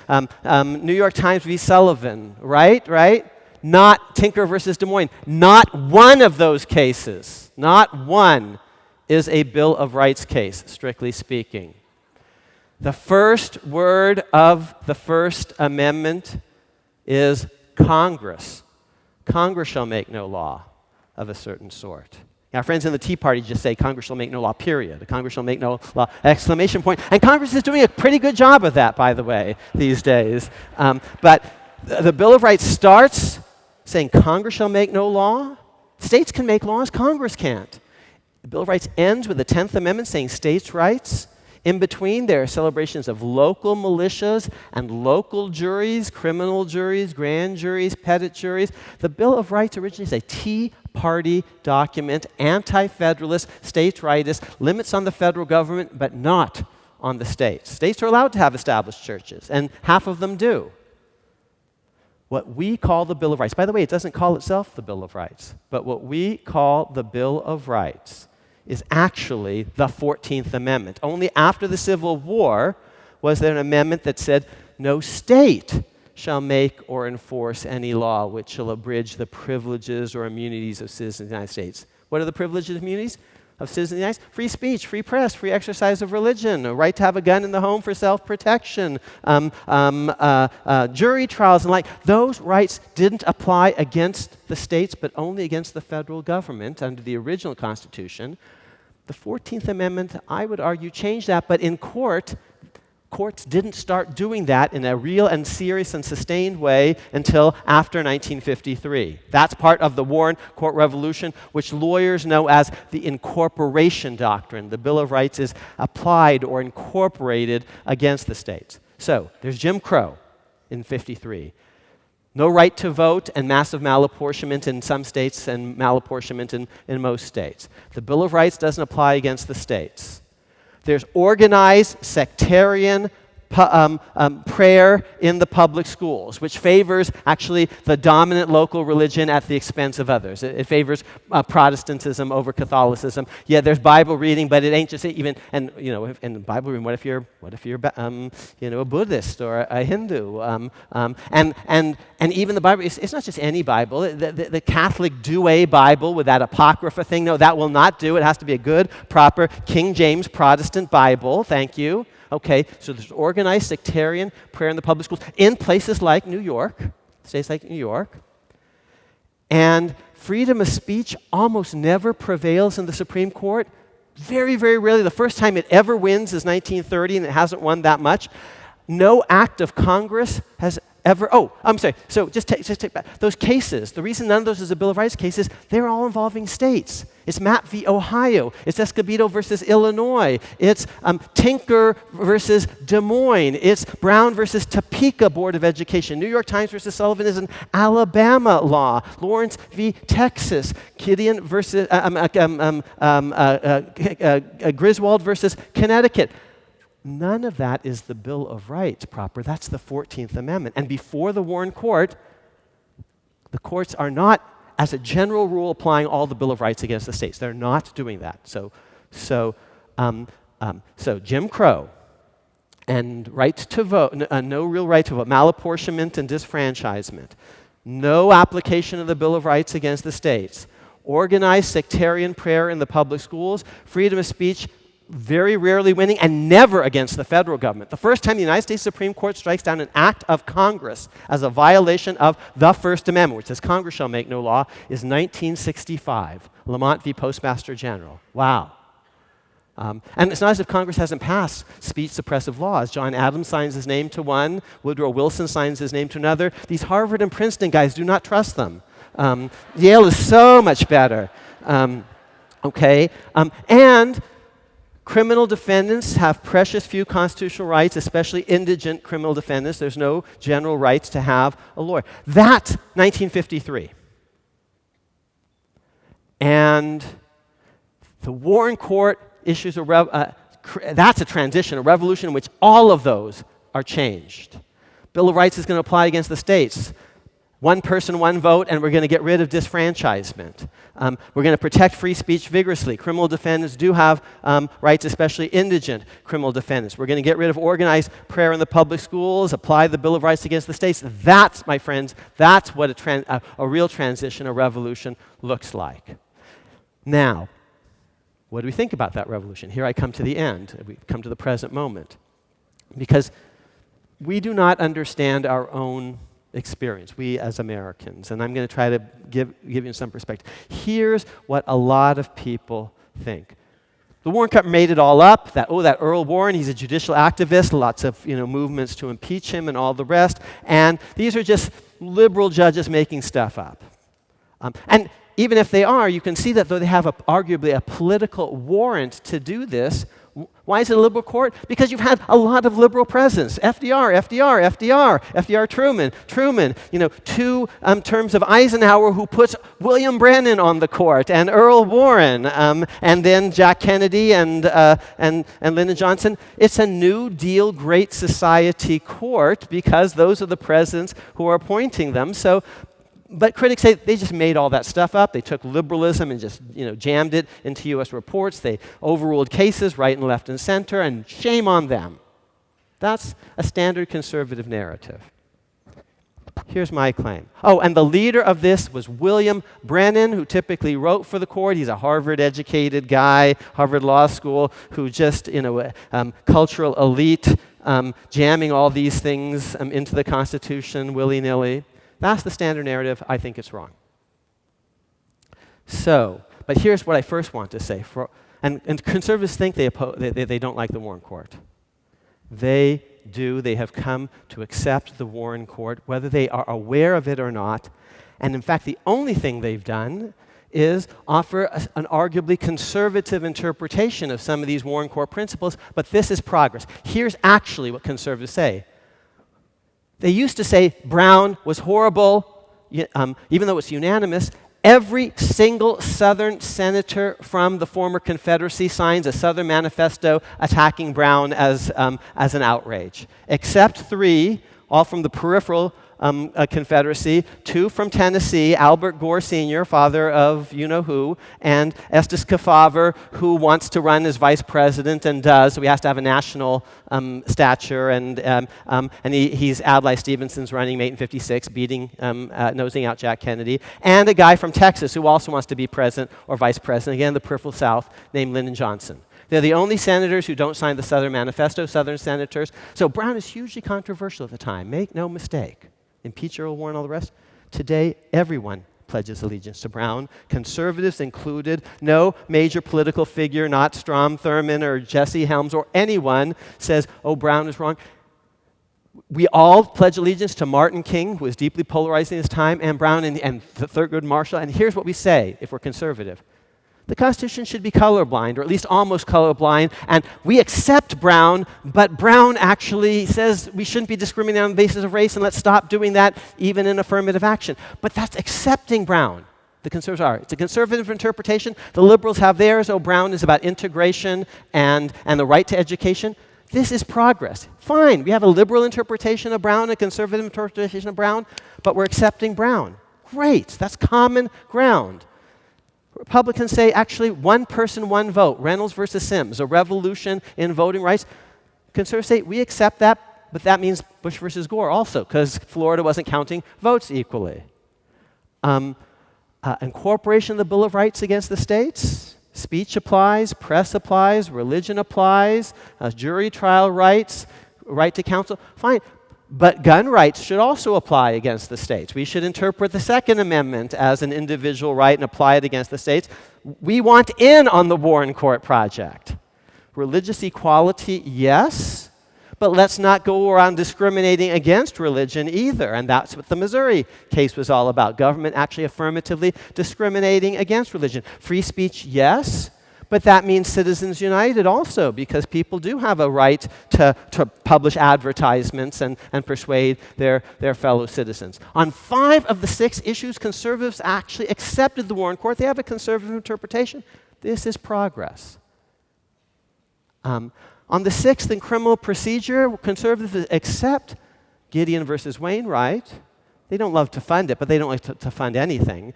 B: New York Times v. Sullivan, right? Not Tinker versus Des Moines. Not one of those cases, not one, is a Bill of Rights case, strictly speaking. The first word of the First Amendment is Congress. Congress shall make no law of a certain sort. Our friends in the Tea Party just say Congress shall make no law, period. Congress shall make no law, exclamation point. And Congress is doing a pretty good job of that, by the way, these days. But the Bill of Rights starts saying Congress shall make no law. States can make laws, Congress can't. The Bill of Rights ends with the 10th Amendment saying states' rights. In between, there are celebrations of local militias and local juries, criminal juries, grand juries, petit juries. The Bill of Rights originally is a Tea Party document, anti-federalist, states' rightist, limits on the federal government, but not on the states. States are allowed to have established churches, and half of them do. What we call the Bill of Rights, by the way, it doesn't call itself the Bill of Rights, but what we call the Bill of Rights is actually the 14th Amendment. Only after the Civil War was there an amendment that said, no state shall make or enforce any law which shall abridge the privileges or immunities of citizens of the United States. What are the privileges and immunities of citizens of the United States? Free speech, free press, free exercise of religion, a right to have a gun in the home for self-protection, jury trials and like. Those rights didn't apply against the states, but only against the federal government under the original Constitution. The 14th Amendment, I would argue, changed that, but in courts didn't start doing that in a real and serious and sustained way until after 1953. That's part of the Warren Court Revolution, which lawyers know as the incorporation doctrine. The Bill of Rights is applied or incorporated against the states. So there's Jim Crow in 53. No right to vote and massive malapportionment in some states and malapportionment in most states. The Bill of Rights doesn't apply against the states. There's organized sectarian prayer in the public schools, which favors actually the dominant local religion at the expense of others. It favors Protestantism over Catholicism. Yeah, there's Bible reading, but it ain't just even. And in Bible reading, what if you're a Buddhist or a Hindu? And even the Bible, it's not just any Bible. The Catholic Douay Bible with that Apocrypha thing, no, that will not do. It has to be a good, proper King James Protestant Bible. Thank you. Okay, so there's organized sectarian prayer in the public schools in places like New York, states like New York. And freedom of speech almost never prevails in the Supreme Court. Very, very rarely. The first time it ever wins is 1930, and it hasn't won that much. No act of Congress has ever, so just take back. Those cases, the reason none of those is a Bill of Rights cases, they're all involving states. It's Mapp v. Ohio. It's Escobedo versus Illinois. It's Tinker versus Des Moines. It's Brown versus Topeka Board of Education. New York Times versus Sullivan is an Alabama law. Lawrence v. Texas. Gideon versus Griswold versus Connecticut. None of that is the Bill of Rights proper. That's the 14th Amendment. And before the Warren Court, the courts are not, as a general rule, applying all the Bill of Rights against the states. They're not doing that. So Jim Crow and right to vote, no real right to vote, malapportionment and disfranchisement, no application of the Bill of Rights against the states, organized sectarian prayer in the public schools, freedom of speech, very rarely winning, and never against the federal government. The first time the United States Supreme Court strikes down an act of Congress as a violation of the First Amendment, which says Congress shall make no law, is 1965, Lamont v. Postmaster General. Wow. And it's not as if Congress hasn't passed speech suppressive laws. John Adams signs his name to one. Woodrow Wilson signs his name to another. These Harvard and Princeton guys, do not trust them. Yale is so much better. Okay? And criminal defendants have precious few constitutional rights, especially indigent criminal defendants. There's no general rights to have a lawyer. That's 1953. And the Warren Court issues that's a transition, a revolution in which all of those are changed. Bill of Rights is going to apply against the states. One person, one vote, and we're going to get rid of disfranchisement. We're going to protect free speech vigorously. Criminal defendants do have rights, especially indigent criminal defendants. We're going to get rid of organized prayer in the public schools, apply the Bill of Rights against the states. That's, my friends, that's what a real transition, a revolution looks like. Now, what do we think about that revolution? Here I come to the end. We come to the present moment. Because we do not understand our own experience, we as Americans, and I'm going to try to give you some perspective. Here's what a lot of people think. The Warren Court made it all up, that Earl Warren, he's a judicial activist, lots of movements to impeach him and all the rest, and these are just liberal judges making stuff up. And even if they are, you can see that though they have arguably a political warrant to do this. Why is it a liberal court? Because you've had a lot of liberal presidents. FDR, Truman, two terms of Eisenhower who puts William Brennan on the court, and Earl Warren, and then Jack Kennedy and Lyndon Johnson. It's a New Deal Great Society court because those are the presidents who are appointing them. But critics say they just made all that stuff up. They took liberalism and just jammed it into U.S. reports. They overruled cases right and left and center, and shame on them. That's a standard conservative narrative. Here's my claim. Oh, and the leader of this was William Brennan, who typically wrote for the court. He's a Harvard-educated guy, Harvard Law School, who just, cultural elite, jamming all these things into the Constitution willy-nilly. That's the standard narrative. I think it's wrong. But here's what I first want to say. And conservatives think they don't like the Warren Court. They do. They have come to accept the Warren Court, whether they are aware of it or not. And in fact, the only thing they've done is offer an arguably conservative interpretation of some of these Warren Court principles, but this is progress. Here's actually what conservatives say. They used to say Brown was horrible, even though it's unanimous. Every single Southern senator from the former Confederacy signs a Southern manifesto attacking Brown as an outrage, except 3, all from the peripheral Confederacy, 2 from Tennessee, Albert Gore Sr., father of you-know-who, and Estes Kefauver, who wants to run as vice president and does, so he has to have a national stature, and he's Adlai Stevenson's running mate in 56, nosing out Jack Kennedy, and a guy from Texas who also wants to be president or vice president, again, the peripheral South, named Lyndon Johnson. They're the only senators who don't sign the Southern Manifesto, Southern senators. So Brown is hugely controversial at the time. Make no mistake. Impeach Earl Warren, all the rest. Today, everyone pledges allegiance to Brown, conservatives included. No major political figure, not Strom Thurmond or Jesse Helms or anyone, says, oh, Brown is wrong. We all pledge allegiance to Martin King, who was deeply polarizing his time, and Brown and Thurgood Marshall. And here's what we say, if we're conservative. The Constitution should be colorblind, or at least almost colorblind, and we accept Brown, but Brown actually says we shouldn't be discriminating on the basis of race, and let's stop doing that even in affirmative action. But that's accepting Brown. The conservatives are. It's a conservative interpretation. The liberals have theirs. Oh, Brown is about integration and the right to education. This is progress. Fine, we have a liberal interpretation of Brown, a conservative interpretation of Brown, but we're accepting Brown. Great, that's common ground. Republicans say, actually, one person, one vote, Reynolds versus Sims, a revolution in voting rights. Conservatives say, we accept that, but that means Bush versus Gore also, because Florida wasn't counting votes equally. Incorporation of the Bill of Rights against the states, speech applies, press applies, religion applies, jury trial rights, right to counsel, fine. But gun rights should also apply against the states. We should interpret the Second Amendment as an individual right and apply it against the states. We want in on the Warren Court project. Religious equality, yes, But let's not go around discriminating against religion either. And that's what the Missouri case was all about. Government actually affirmatively discriminating against religion. Free speech, yes. But that means Citizens United also, because people do have a right to publish advertisements and persuade their fellow citizens. On 5 of the 6 issues, conservatives actually accepted the Warren Court. They have a conservative interpretation. This is progress. On the 6th in criminal procedure, conservatives accept Gideon versus Wainwright. They don't love to fund it, but they don't like to fund anything.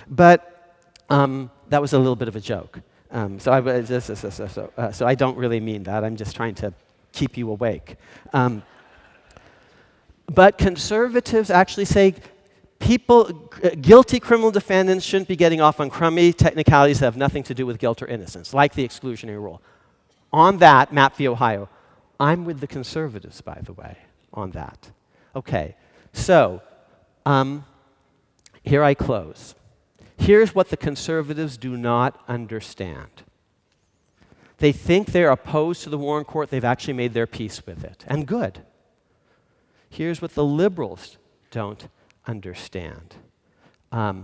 B: But that was a little bit of a joke. So I don't really mean that. I'm just trying to keep you awake. But conservatives actually say guilty criminal defendants shouldn't be getting off on crummy technicalities that have nothing to do with guilt or innocence, like the exclusionary rule. On that, Mapp v. Ohio, I'm with the conservatives, by the way, on that. Okay, so here I close. Here's what the conservatives do not understand. They think they're opposed to the Warren Court. They've actually made their peace with it, and good. Here's what the liberals don't understand. That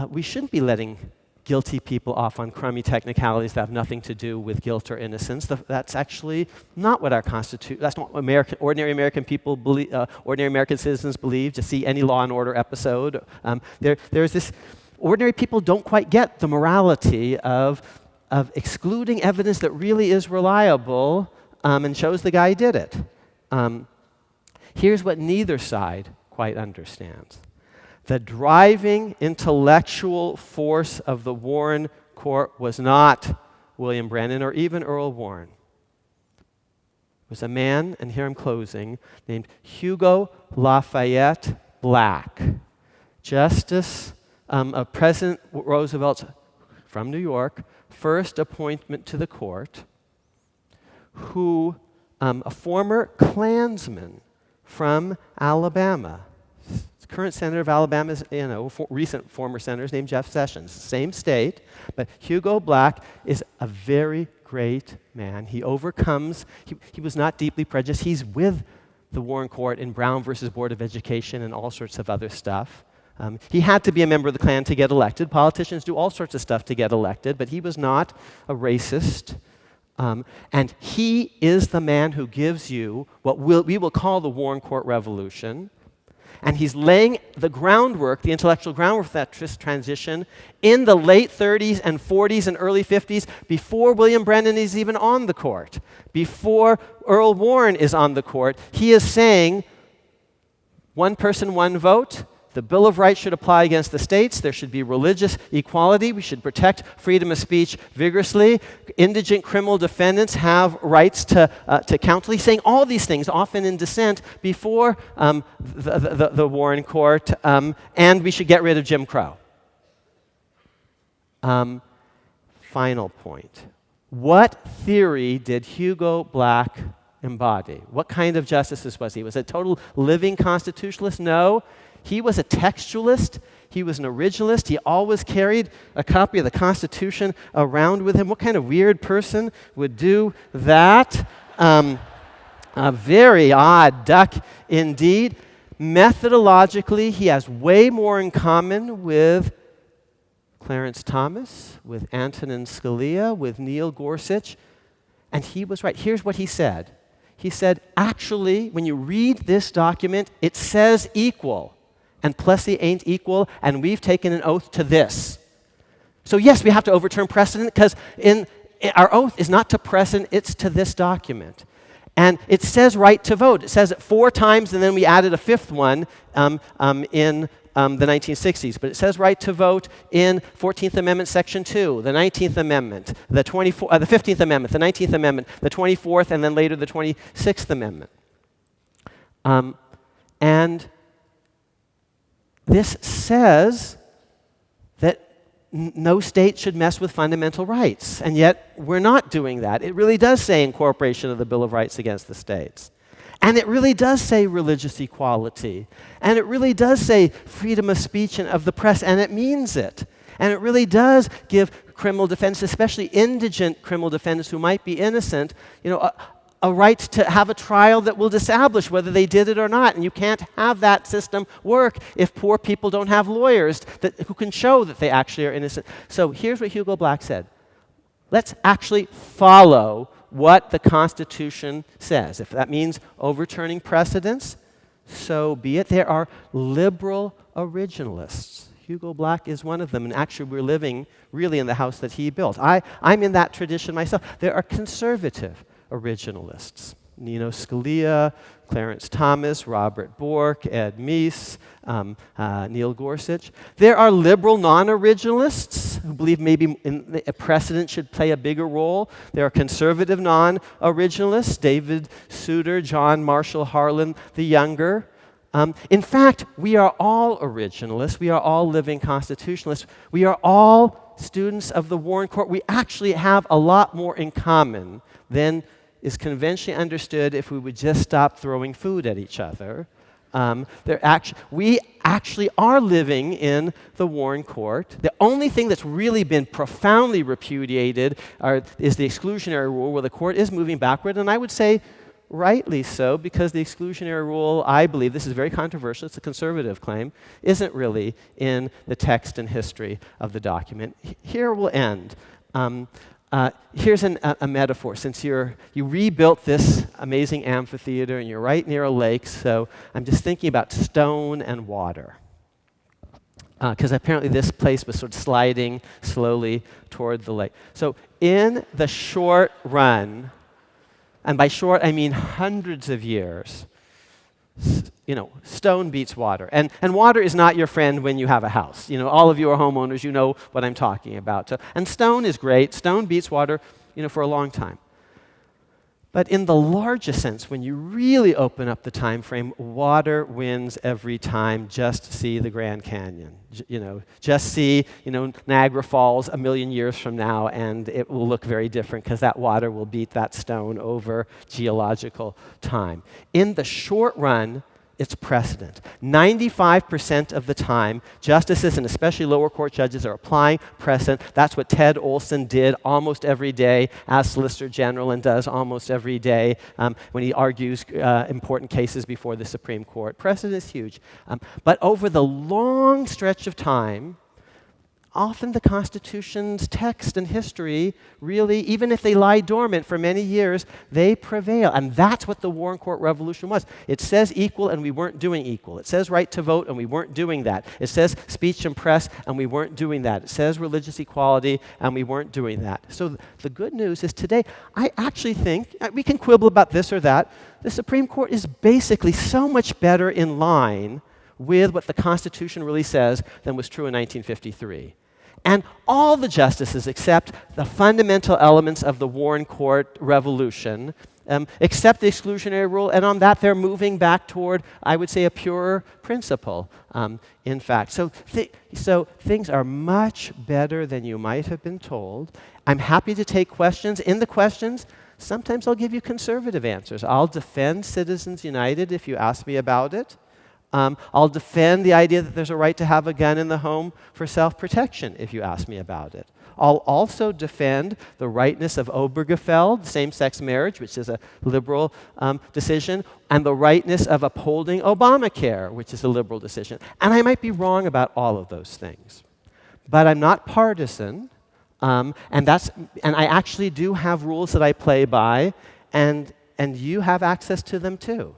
B: we shouldn't be letting guilty people off on crummy technicalities that have nothing to do with guilt or innocence. That's actually not what our Constitution, that's not what ordinary American people believe, ordinary American citizens believe. To see any Law and Order episode, there's this, ordinary people don't quite get the morality of excluding evidence that really is reliable and shows the guy did it. Here's what neither side quite understands. The driving intellectual force of the Warren Court was not William Brennan or even Earl Warren. It was a man, and here I'm closing, named Hugo Lafayette Black, Justice of President Roosevelt's, from New York, first appointment to the court, who, a former Klansman from Alabama, current senator of Alabama is, recent former senator is named Jeff Sessions, same state, but Hugo Black is a very great man. He overcomes, he was not deeply prejudiced. He's with the Warren Court in Brown versus Board of Education and all sorts of other stuff. He had to be a member of the Klan to get elected. Politicians do all sorts of stuff to get elected, but he was not a racist. And he is the man who gives you what we will call the Warren Court Revolution. And he's laying the groundwork, the intellectual groundwork for that transition in the late 30s and 40s and early 50s, before William Brennan is even on the court, before Earl Warren is on the court. He is saying, one person, one vote. The Bill of Rights should apply against the states. There should be religious equality. We should protect freedom of speech vigorously. Indigent criminal defendants have rights to counsel. He's saying all these things, often in dissent, before the Warren Court, and we should get rid of Jim Crow. Final point. What theory did Hugo Black embody? What kind of justice was he? Was he a total living constitutionalist? No. He was a textualist. He was an originalist. He always carried a copy of the Constitution around with him. What kind of weird person would do that? A very odd duck indeed. Methodologically, he has way more in common with Clarence Thomas, with Antonin Scalia, with Neil Gorsuch. And he was right. Here's what he said. He said, actually, when you read this document, it says equal. And Plessy ain't equal, and we've taken an oath to this. So yes, we have to overturn precedent, because our oath is not to precedent, it's to this document. And it says right to vote. It says it 4 times, and then we added a 5th one in the 1960s. But it says right to vote in 14th Amendment, Section 2, the 19th Amendment, the 15th Amendment, the 19th Amendment, the 24th, and then later the 26th Amendment. And this says that no state should mess with fundamental rights, and yet we're not doing that. It really does say incorporation of the Bill of Rights against the states. And it really does say religious equality. And it really does say freedom of speech and of the press, and it means it. And it really does give criminal defendants, especially indigent criminal defendants who might be innocent, a right to have a trial that will establish whether they did it or not. And you can't have that system work if poor people don't have lawyers who can show that they actually are innocent. So here's what Hugo Black said. Let's actually follow what the Constitution says. If that means overturning precedents, so be it. There are liberal originalists. Hugo Black is one of them, and actually we're living really in the house that he built. I'm in that tradition myself. There are conservative originalists. Nino Scalia, Clarence Thomas, Robert Bork, Ed Meese, Neil Gorsuch. There are liberal non-originalists who believe maybe a precedent should play a bigger role. There are conservative non-originalists, David Souter, John Marshall Harlan the Younger. In fact, we are all originalists. We are all living constitutionalists. We are all students of the Warren Court. We actually have a lot more in common than is conventionally understood if we would just stop throwing food at each other. We actually are living in the Warren Court. The only thing that's really been profoundly repudiated is the exclusionary rule, where the court is moving backward, and I would say rightly so, because the exclusionary rule, I believe, this is very controversial, it's a conservative claim, isn't really in the text and history of the document. Here we'll end. Here's a metaphor. Since you rebuilt this amazing amphitheater and you're right near a lake, so I'm just thinking about stone and water. Because apparently this place was sort of sliding slowly toward the lake. So in the short run, and by short I mean hundreds of years, stone beats water. And water is not your friend when you have a house. All of you are homeowners, you know what I'm talking about. And stone is great. Stone beats water, for a long time. But in the largest sense, when you really open up the time frame, water wins every time. Just see the Grand Canyon. Just see, Niagara Falls a million years from now, and it will look very different because that water will beat that stone over geological time. In the short run, it's precedent. 95% of the time, justices and especially lower court judges are applying precedent. That's what Ted Olson did almost every day as Solicitor General and does almost every day when he argues important cases before the Supreme Court. Precedent is huge. But over the long stretch of time, often the Constitution's text and history really, even if they lie dormant for many years, they prevail. And that's what the Warren Court Revolution was. It says equal, and we weren't doing equal. It says right to vote, and we weren't doing that. It says speech and press, and we weren't doing that. It says religious equality, and we weren't doing that. So the good news is today, I actually think, we can quibble about this or that, the Supreme Court is basically so much better in line with what the Constitution really says than was true in 1953. And all the justices accept the fundamental elements of the Warren Court Revolution, accept the exclusionary rule, and on that they're moving back toward, I would say, a purer principle, in fact. So things are much better than you might have been told. I'm happy to take questions. In the questions, sometimes I'll give you conservative answers. I'll defend Citizens United if you ask me about it. I'll defend the idea that there's a right to have a gun in the home for self-protection if you ask me about it. I'll also defend the rightness of Obergefell, same-sex marriage, which is a liberal decision, and the rightness of upholding Obamacare, which is a liberal decision. And I might be wrong about all of those things. But I'm not partisan, and I actually do have rules that I play by, and you have access to them too.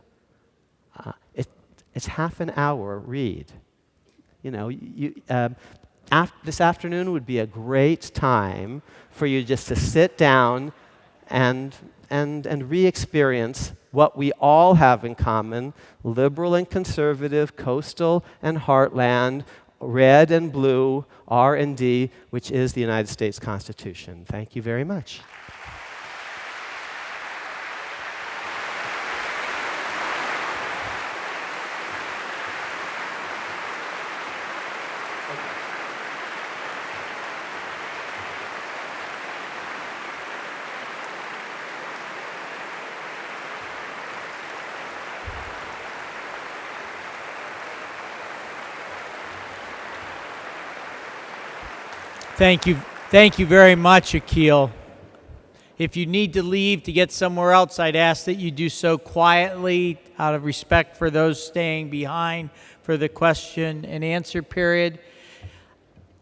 B: It's half an hour read. This afternoon would be a great time for you just to sit down and re-experience what we all have in common: liberal and conservative, coastal and heartland, red and blue, R&D, which is the United States Constitution. Thank you very much.
A: Thank you. Thank you very much, Akhil. If you need to leave to get somewhere else, I'd ask that you do so quietly out of respect for those staying behind for the question and answer period.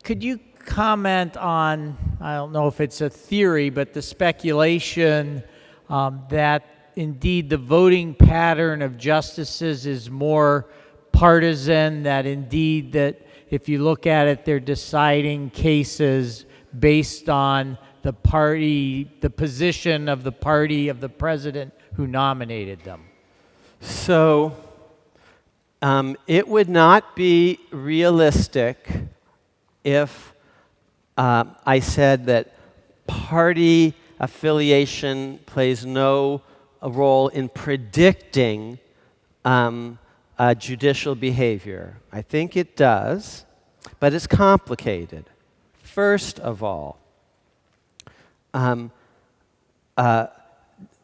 A: Could you comment on, I don't know if it's a theory, but the speculation that indeed the voting pattern of justices is more partisan, that indeed that if you look at it, they're deciding cases based on the party, the position of the party of the president who nominated them?
B: So it would not be realistic if I said that party affiliation plays no role in predicting judicial behavior. I think it does, but it's complicated. First of all,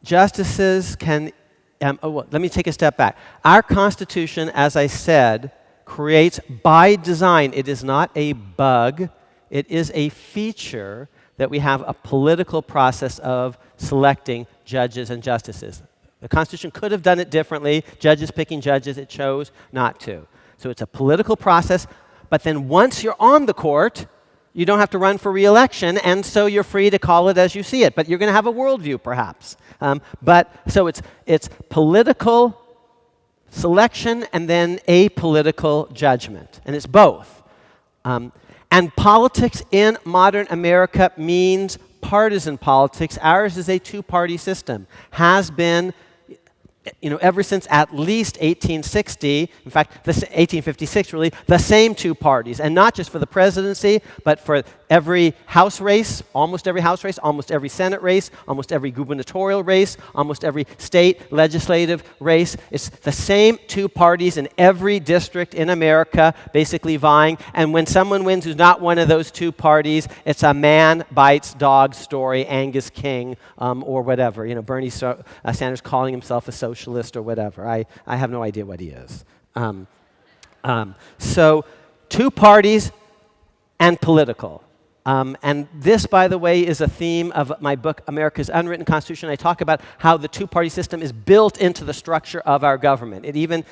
B: justices can, let me take a step back. Our Constitution, as I said, creates by design, it is not a bug, it is a feature that we have a political process of selecting judges and justices. The Constitution could have done it differently, judges picking judges, it chose not to. So it's a political process, but then once you're on the court, you don't have to run for re-election, and so you're free to call it as you see it. But you're going to have a worldview, perhaps. So it's political selection and then apolitical judgment, and it's both. And politics in modern America means partisan politics. Ours is a two-party system. Has been, ever since at least 1860, in fact, 1856 really, the same two parties. And not just for the presidency, but for every House race, almost every House race, almost every Senate race, almost every gubernatorial race, almost every state legislative race. It's the same two parties in every district in America, basically vying. And when someone wins who's not one of those two parties, it's a man bites dog story, Angus King, or whatever. Bernie Sanders calling himself a socialist or whatever. I have no idea what he is. So two parties and political. And this, by the way, is a theme of my book, America's Unwritten Constitution. I talk about how the two-party system is built into the structure of our government. It even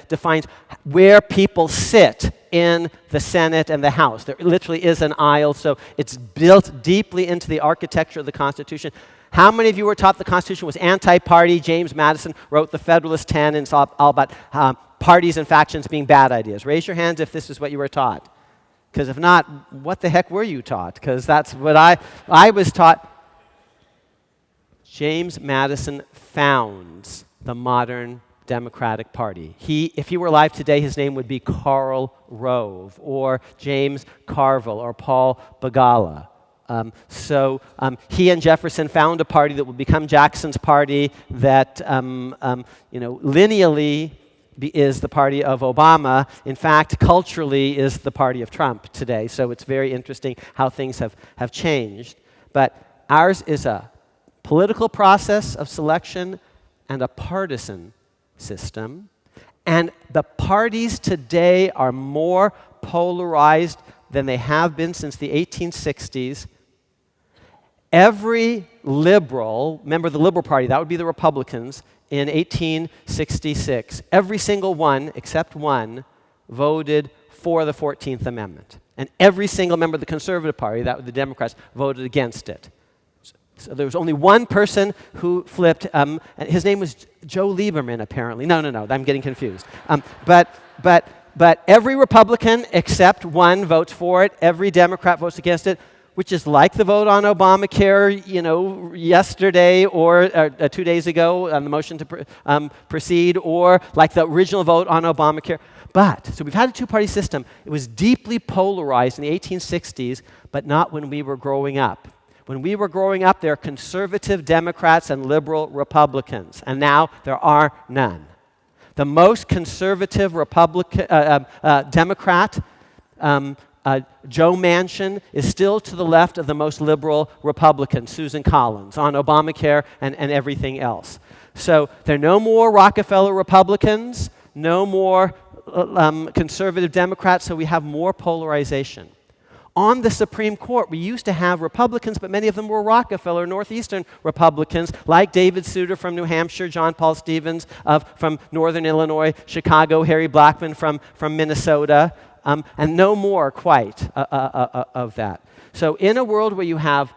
B: defines where people sit in the Senate and the House. There literally is an aisle, so it's built deeply into the architecture of the Constitution. How many of you were taught the Constitution was anti-party? James Madison wrote the Federalist 10, and it's all about parties and factions being bad ideas. Raise your hands if this is what you were taught. Because if not, what the heck were you taught? Because that's what I was taught. James Madison founds the modern Democratic Party. If he were alive today, his name would be Karl Rove, or James Carville, or Paul Begala. He and Jefferson found a party that would become Jackson's party that, lineally is the party of Obama. In fact, culturally is the party of Trump today. So it's very interesting how things have changed. But ours is a political process of selection and a partisan system. And the parties today are more polarized than they have been since the 1860s. Every liberal, member of the Liberal Party, that would be the Republicans, in 1866, every single one, except one, voted for the 14th Amendment. And every single member of the Conservative Party, that was the Democrats, voted against it. So there was only one person who flipped, and his name was Joe Lieberman, apparently. No, I'm getting confused. But every Republican except one votes for it. Every Democrat votes against it, which is like the vote on Obamacare, yesterday or 2 days ago on the motion to proceed, or like the original vote on Obamacare. So we've had a two-party system. It was deeply polarized in the 1860s, but not when we were growing up. When we were growing up, there are conservative Democrats and liberal Republicans, and now there are none. The most conservative Democrat, Joe Manchin, is still to the left of the most liberal Republican, Susan Collins, on Obamacare and everything else. So there are no more Rockefeller Republicans, no more conservative Democrats, so we have more polarization. On the Supreme Court, we used to have Republicans, but many of them were Rockefeller, Northeastern Republicans, like David Souter from New Hampshire, John Paul Stevens from Northern Illinois, Chicago, Harry Blackmun from Minnesota, and no more quite of that. So in a world where you have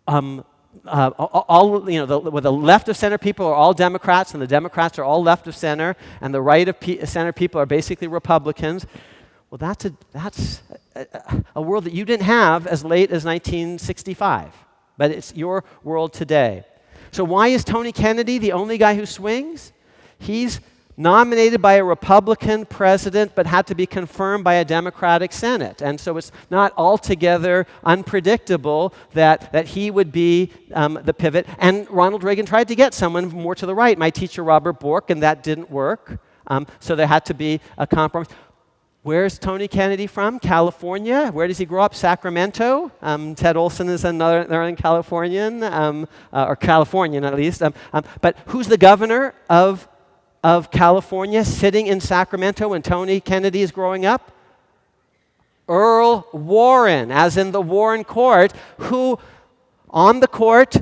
B: where the left of center people are all Democrats, and the Democrats are all left of center, and the right of center people are basically Republicans, well, that's a world that you didn't have as late as 1965, but it's your world today. So why is Tony Kennedy the only guy who swings? He's nominated by a Republican president, but had to be confirmed by a Democratic Senate. And so it's not altogether unpredictable that he would be the pivot. And Ronald Reagan tried to get someone more to the right, my teacher Robert Bork, and that didn't work. So there had to be a compromise. Where's Tony Kennedy from? California. Where does he grow up? Sacramento. Ted Olson is another Northern Californian, or Californian at least. But who's the governor of California sitting in Sacramento when Tony Kennedy is growing up? Earl Warren, as in the Warren Court, who on the court,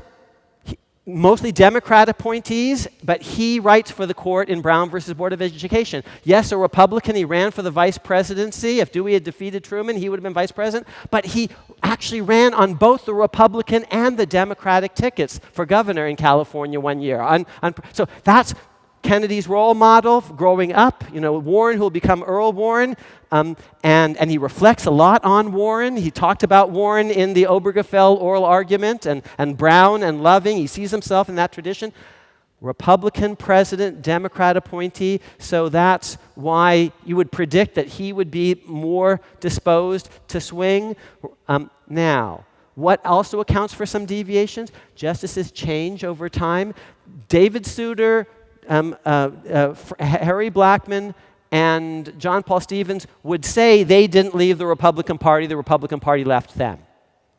B: mostly Democrat appointees, but he writes for the court in Brown versus Board of Education. Yes, a Republican, he ran for the vice presidency. If Dewey had defeated Truman, he would have been vice president. But he actually ran on both the Republican and the Democratic tickets for governor in California one year. So that's Kennedy's role model growing up. Warren, who will become Earl Warren, and he reflects a lot on Warren. He talked about Warren in the Obergefell oral argument, and Brown and Loving. He sees himself in that tradition. Republican president, Democrat appointee, so that's why you would predict that he would be more disposed to swing. Now, what also accounts for some deviations? Justices change over time. David Souter, Harry Blackmun, and John Paul Stevens would say they didn't leave the Republican Party left them.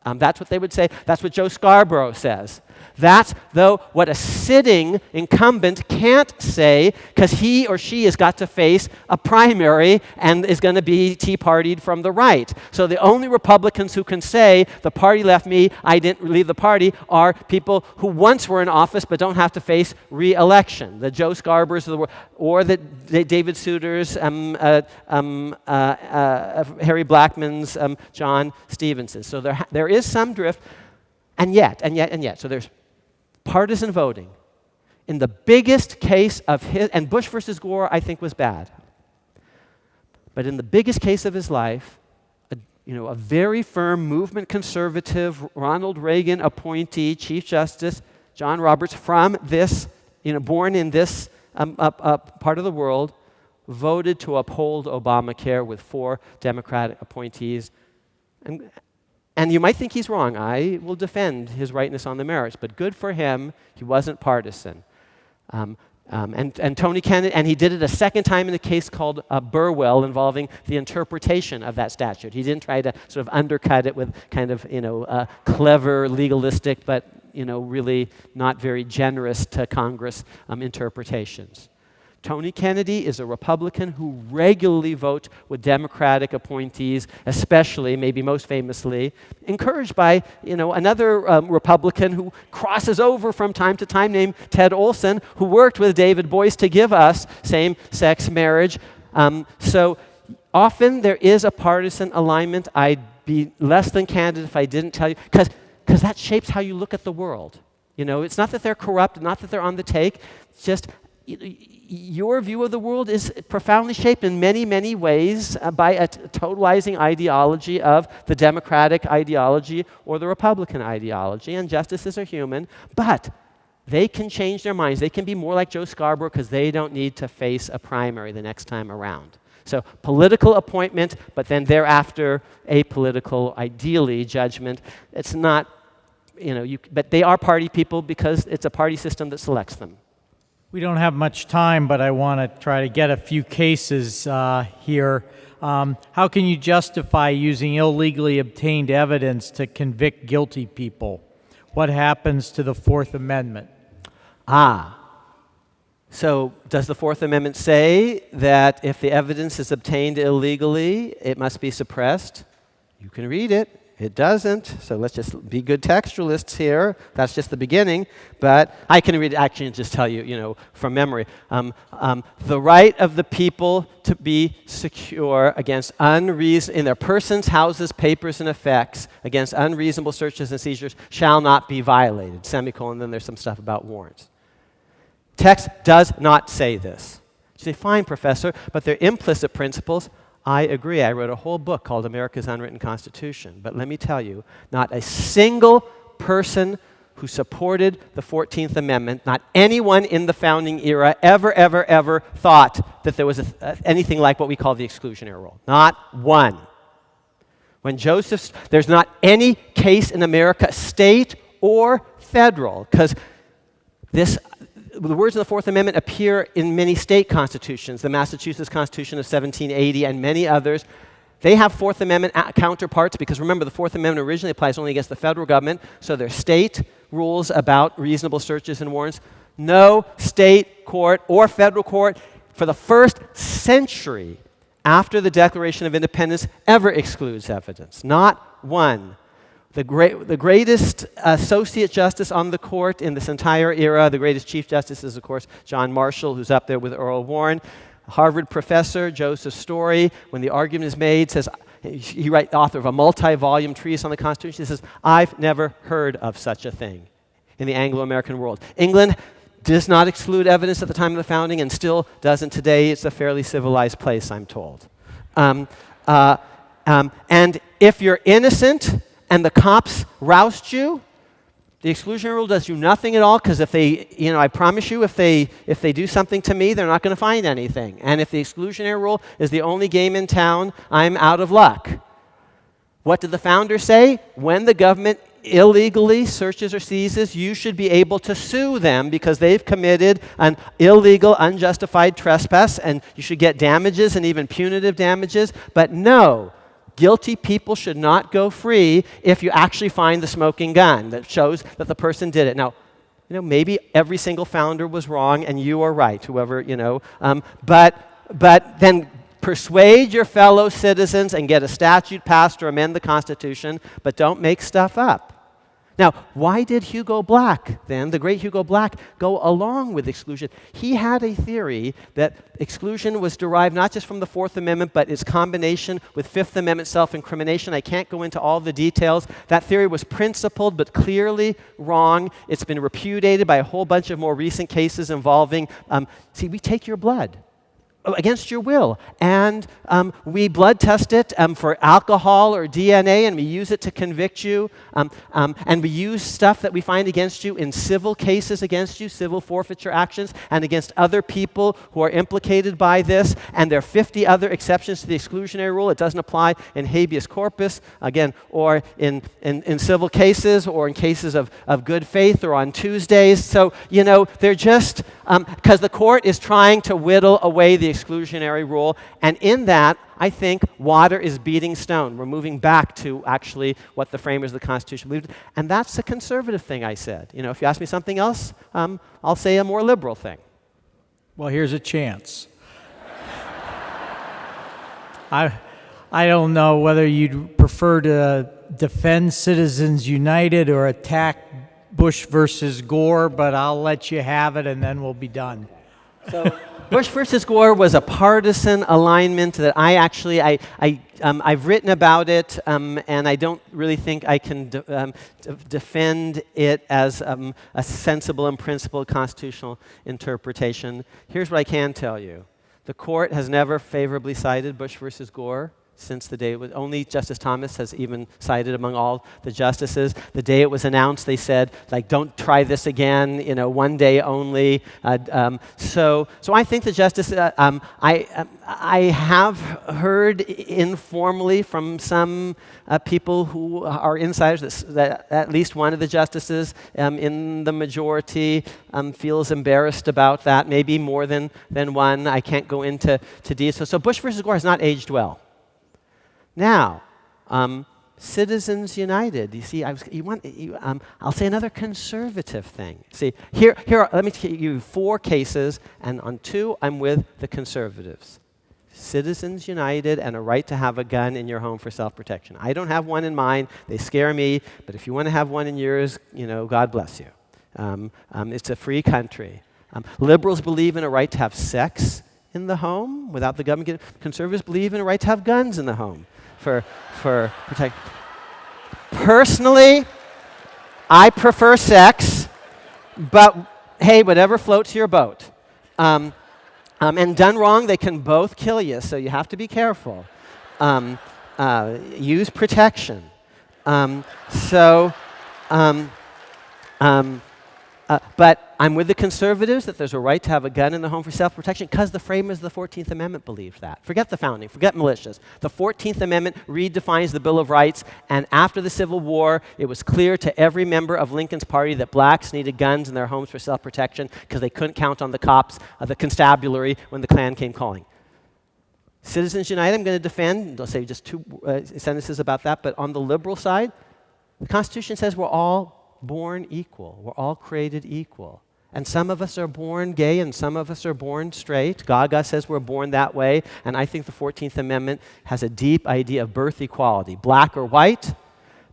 B: That's what they would say. That's what Joe Scarborough says. That's, though, what a sitting incumbent can't say, because he or she has got to face a primary and is going to be Tea Partied from the right. So the only Republicans who can say, the party left me, I didn't leave the party, are people who once were in office but don't have to face re-election. The Joe Scarboroughs of the world, or the David Souters, Harry Blackmun's, John Stevenson's. So there is some drift, and yet. So there's partisan voting. In the biggest case of his, and Bush versus Gore, I think, was bad. But in the biggest case of his life, a very firm movement conservative, Ronald Reagan appointee, Chief Justice John Roberts, from this, born in this part of the world, voted to uphold Obamacare with 4 Democratic appointees. And you might think he's wrong. I will defend his rightness on the merits, but good for him, he wasn't partisan. And Tony Kennedy, and he did it a second time in a case called Burwell, involving the interpretation of that statute. He didn't try to sort of undercut it with kind of, clever, legalistic, but, really not very generous to Congress interpretations. Tony Kennedy is a Republican who regularly votes with Democratic appointees, especially, maybe most famously, encouraged by, another Republican who crosses over from time to time, named Ted Olson, who worked with David Boies to give us same-sex marriage. So often there is a partisan alignment. I'd be less than candid if I didn't tell you, because that shapes how you look at the world. It's not that they're corrupt, not that they're on the take. It's just your view of the world is profoundly shaped in many, many ways by a totalizing ideology of the Democratic ideology or the Republican ideology. And justices are human, but they can change their minds. They can be more like Joe Scarborough because they don't need to face a primary the next time around. So political appointment, but then thereafter apolitical, ideally, judgment. It's not, but they are party people because it's a party system that selects them.
A: We don't have much time, but I want to try to get a few cases here. How can you justify using illegally obtained evidence to convict guilty people? What happens to the Fourth Amendment?
B: So does the Fourth Amendment say that if the evidence is obtained illegally, it must be suppressed? You can read it. It doesn't. So let's just be good textualists here. That's just the beginning. But I can read it actually and just tell you, from memory. The right of the people to be secure against in their persons, houses, papers, and effects against unreasonable searches and seizures shall not be violated. Semicolon. Then there's some stuff about warrants. Text does not say this. You say, fine, professor, but they're implicit principles. I agree. I wrote a whole book called America's Unwritten Constitution. But let me tell you, not a single person who supported the 14th Amendment, not anyone in the founding era ever thought that there was anything like what we call the exclusionary rule. Not one. There's not any case in America, state or federal, because the words of the Fourth Amendment appear in many state constitutions, the Massachusetts Constitution of 1780 and many others. They have Fourth Amendment counterparts because, remember, the Fourth Amendment originally applies only against the federal government, so there's state rules about reasonable searches and warrants. No state court or federal court for the first century after the Declaration of Independence ever excludes evidence. Not one. The greatest associate justice on the court in this entire era, the greatest chief justice is, of course, John Marshall, who's up there with Earl Warren. Harvard professor Joseph Story, when the argument is made, says, author of a multi-volume treatise on the Constitution, he says, I've never heard of such a thing in the Anglo-American world. England does not exclude evidence at the time of the founding and still doesn't today. It's a fairly civilized place, I'm told. And if you're innocent and the cops roust you, the exclusionary rule does you nothing at all, because if they, I promise you, if they do something to me, they're not going to find anything. And if the exclusionary rule is the only game in town, I'm out of luck. What did the founders say? When the government illegally searches or seizes, you should be able to sue them because they've committed an illegal, unjustified trespass, and you should get damages and even punitive damages. But no. Guilty people should not go free if you actually find the smoking gun that shows that the person did it. Now, maybe every single founder was wrong and you are right, whoever, but then persuade your fellow citizens and get a statute passed or amend the Constitution, but don't make stuff up. Now, why did Hugo Black, then, the great Hugo Black, go along with exclusion? He had a theory that exclusion was derived not just from the Fourth Amendment, but its combination with Fifth Amendment self-incrimination. I can't go into all the details. That theory was principled but clearly wrong. It's been repudiated by a whole bunch of more recent cases involving, we take your blood against your will, and we blood test it for alcohol or DNA, and we use it to convict you, and we use stuff that we find against you in civil cases against you, civil forfeiture actions, and against other people who are implicated by this, and there are 50 other exceptions to the exclusionary rule. It doesn't apply in habeas corpus, again, or in civil cases, or in cases of good faith, or on Tuesdays. So, they're just, because the court is trying to whittle away the exclusionary rule, and in that, I think water is beating stone. We're moving back to actually what the framers of the Constitution believed, and that's the conservative thing I said. If you ask me something else, I'll say a more liberal thing.
A: Well, here's a chance. I don't know whether you'd prefer to defend Citizens United or attack Bush versus Gore, but I'll let you have it, and then we'll be done.
B: So Bush versus Gore was a partisan alignment that I've written about it, and I don't really think I can defend it as a sensible and principled constitutional interpretation. Here's what I can tell you. The court has never favorably cited Bush versus Gore since the day it was, only Justice Thomas has even cited among all the justices. The day it was announced, they said, don't try this again, one day only. So I think the justice, I have heard informally from some people who are insiders that at least one of the justices in the majority feels embarrassed about that, maybe more than one. I can't go into details. So Bush versus Gore has not aged well. Now, Citizens United. You see, I'll say another conservative thing. See, let me give you 4 cases, and on 2, I'm with the conservatives. Citizens United and a right to have a gun in your home for self-protection. I don't have one in mine. They scare me. But if you want to have one in yours, God bless you. It's a free country. Liberals believe in a right to have sex in the home without the government getting. Conservatives believe in a right to have guns in the home for protection. Personally, I prefer sex, but hey, whatever floats your boat. And done wrong, they can both kill you, so you have to be careful. Use protection. But I'm with the conservatives that there's a right to have a gun in the home for self-protection because the framers of the 14th Amendment believed that. Forget the founding, forget militias. The 14th Amendment redefines the Bill of Rights, and after the Civil War, it was clear to every member of Lincoln's party that blacks needed guns in their homes for self-protection because they couldn't count on the cops, the constabulary, when the Klan came calling. Citizens United, I'm going to defend. I'll say just two sentences about that, but on the liberal side, the Constitution says we're all born equal. We're all created equal. And some of us are born gay and some of us are born straight. Gaga says we're born that way. And I think the 14th Amendment has a deep idea of birth equality. Black or white,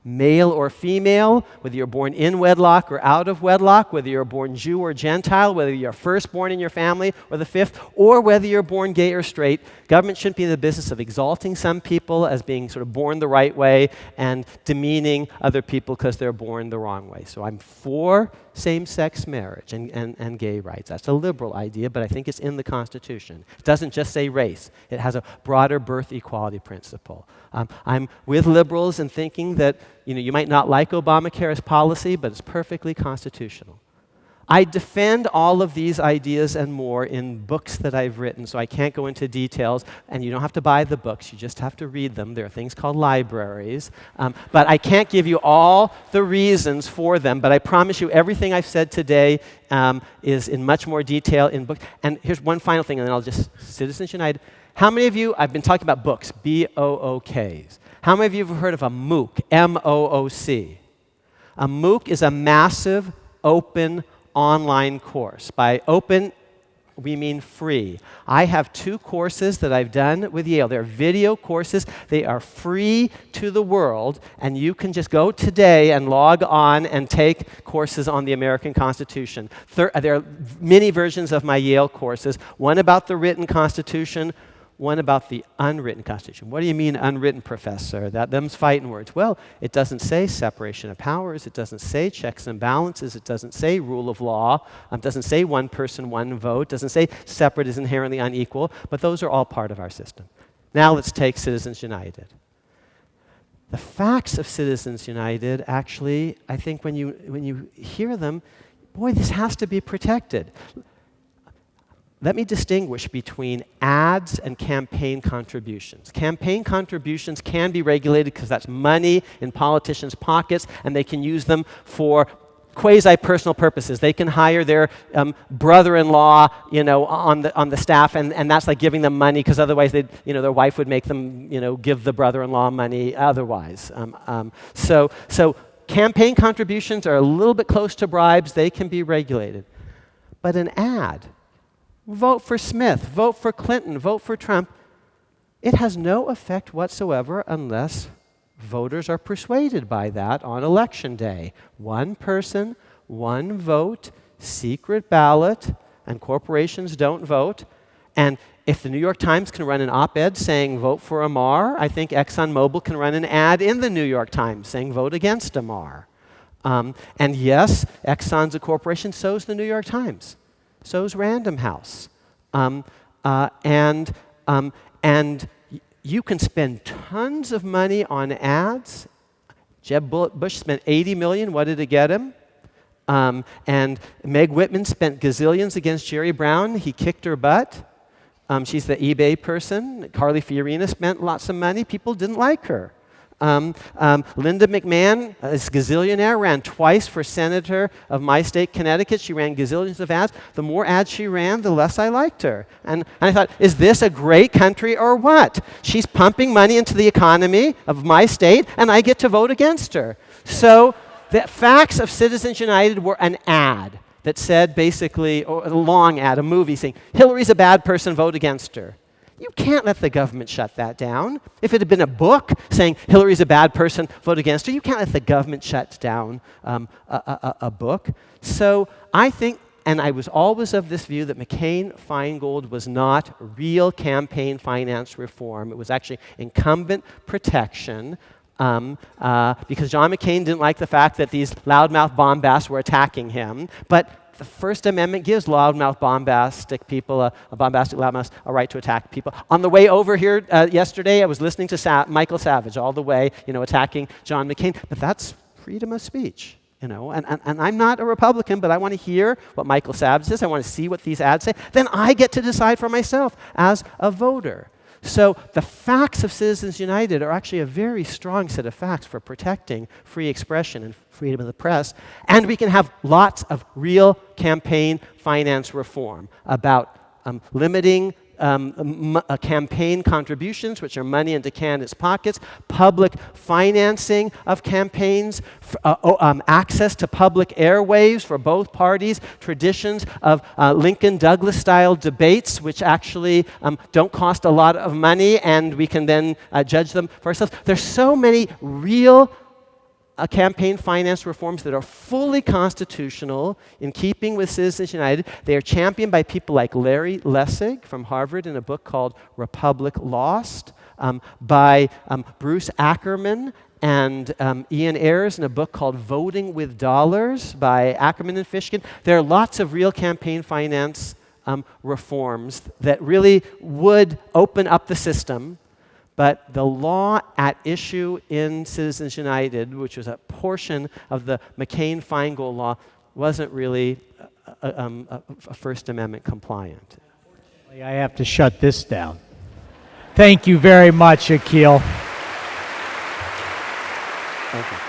B: male or female, whether you're born in wedlock or out of wedlock, whether you're born Jew or Gentile, whether you're firstborn in your family or the fifth, or whether you're born gay or straight, government shouldn't be in the business of exalting some people as being sort of born the right way and demeaning other people because they're born the wrong way. So I'm for same-sex marriage and gay rights. That's a liberal idea, but I think it's in the Constitution. It doesn't just say race. It has a broader birth equality principle. I'm with liberals in thinking that you might not like Obamacare as policy, but it's perfectly constitutional. I defend all of these ideas and more in books that I've written, so I can't go into details, and you don't have to buy the books, you just have to read them. There are things called libraries, but I can't give you all the reasons for them, but I promise you everything I've said today is in much more detail in books. And here's one final thing, and then I'll just, Citizens United. How many of you, I've been talking about books, B-O-O-Ks. How many of you have heard of a MOOC, M-O-O-C? A MOOC is a massive, open, online course. By open, we mean free. I have 2 courses that I've done with Yale. They're video courses. They are free to the world, and you can just go today and log on and take courses on the American Constitution. There are many versions of my Yale courses, one about the written Constitution, one about the unwritten Constitution. What do you mean unwritten, Professor? Them's fighting words. Well, it doesn't say separation of powers. It doesn't say checks and balances. It doesn't say rule of law. It doesn't say one person, one vote. It doesn't say separate is inherently unequal. But those are all part of our system. Now let's take Citizens United. The facts of Citizens United, actually, I think when you hear them, boy, this has to be protected. Let me distinguish between ads and campaign contributions. Campaign contributions can be regulated because that's money in politicians' pockets, and they can use them for quasi-personal purposes. They can hire their brother-in-law, on the staff, and that's like giving them money because otherwise, their wife would make them, give the brother-in-law money otherwise. So campaign contributions are a little bit close to bribes. They can be regulated, but an ad. Vote for Smith, vote for Clinton, vote for Trump. It has no effect whatsoever unless voters are persuaded by that on election day. One person, one vote, secret ballot, and corporations don't vote. And if the New York Times can run an op-ed saying vote for Amar, I think ExxonMobil can run an ad in the New York Times saying vote against Amar. And yes, Exxon's a corporation, so's the New York Times. So's Random House. And you can spend tons of money on ads. Jeb Bush spent $80 million. What did it get him? And Meg Whitman spent gazillions against Jerry Brown. He kicked her butt. She's the eBay person. Carly Fiorina spent lots of money. People didn't like her. Linda McMahon, a gazillionaire, ran twice for senator of my state, Connecticut. She ran gazillions of ads. The more ads she ran, the less I liked her. And I thought, is this a great country or what? She's pumping money into the economy of my state, and I get to vote against her. So the facts of Citizens United were an ad that said basically, or a long ad, a movie saying, Hillary's a bad person, vote against her. You can't let the government shut that down. If it had been a book saying Hillary's a bad person, vote against her, you can't let the government shut down a book. So I think, and I was always of this view, that McCain-Feingold was not real campaign finance reform. It was actually incumbent protection, because John McCain didn't like the fact that these loudmouth bombasts were attacking him. But the First Amendment gives loudmouth bombastic people, a bombastic loudmouth, a right to attack people. On the way over here yesterday, I was listening to Michael Savage all the way, attacking John McCain. But that's freedom of speech. And I'm not a Republican, but I want to hear what Michael Savage says. I want to see what these ads say. Then I get to decide for myself as a voter. So the facts of Citizens United are actually a very strong set of facts for protecting free expression and freedom of the press. And we can have lots of real campaign finance reform about limiting campaign contributions, which are money into candidates' pockets, public financing of campaigns, access to public airwaves for both parties, traditions of Lincoln-Douglas-style debates, which actually don't cost a lot of money, and we can then judge them for ourselves. There's so many real campaign finance reforms that are fully constitutional, in keeping with Citizens United. They are championed by people like Larry Lessig from Harvard in a book called Republic Lost, by Bruce Ackerman and Ian Ayres in a book called Voting with Dollars by Ackerman and Fishkin. There are lots of real campaign finance reforms that really would open up the system. But the law at issue in Citizens United, which was a portion of the McCain-Feingold law, wasn't really First Amendment compliant.
A: Unfortunately, I have to shut this down. Thank you very much, Akhil.
B: Thank you.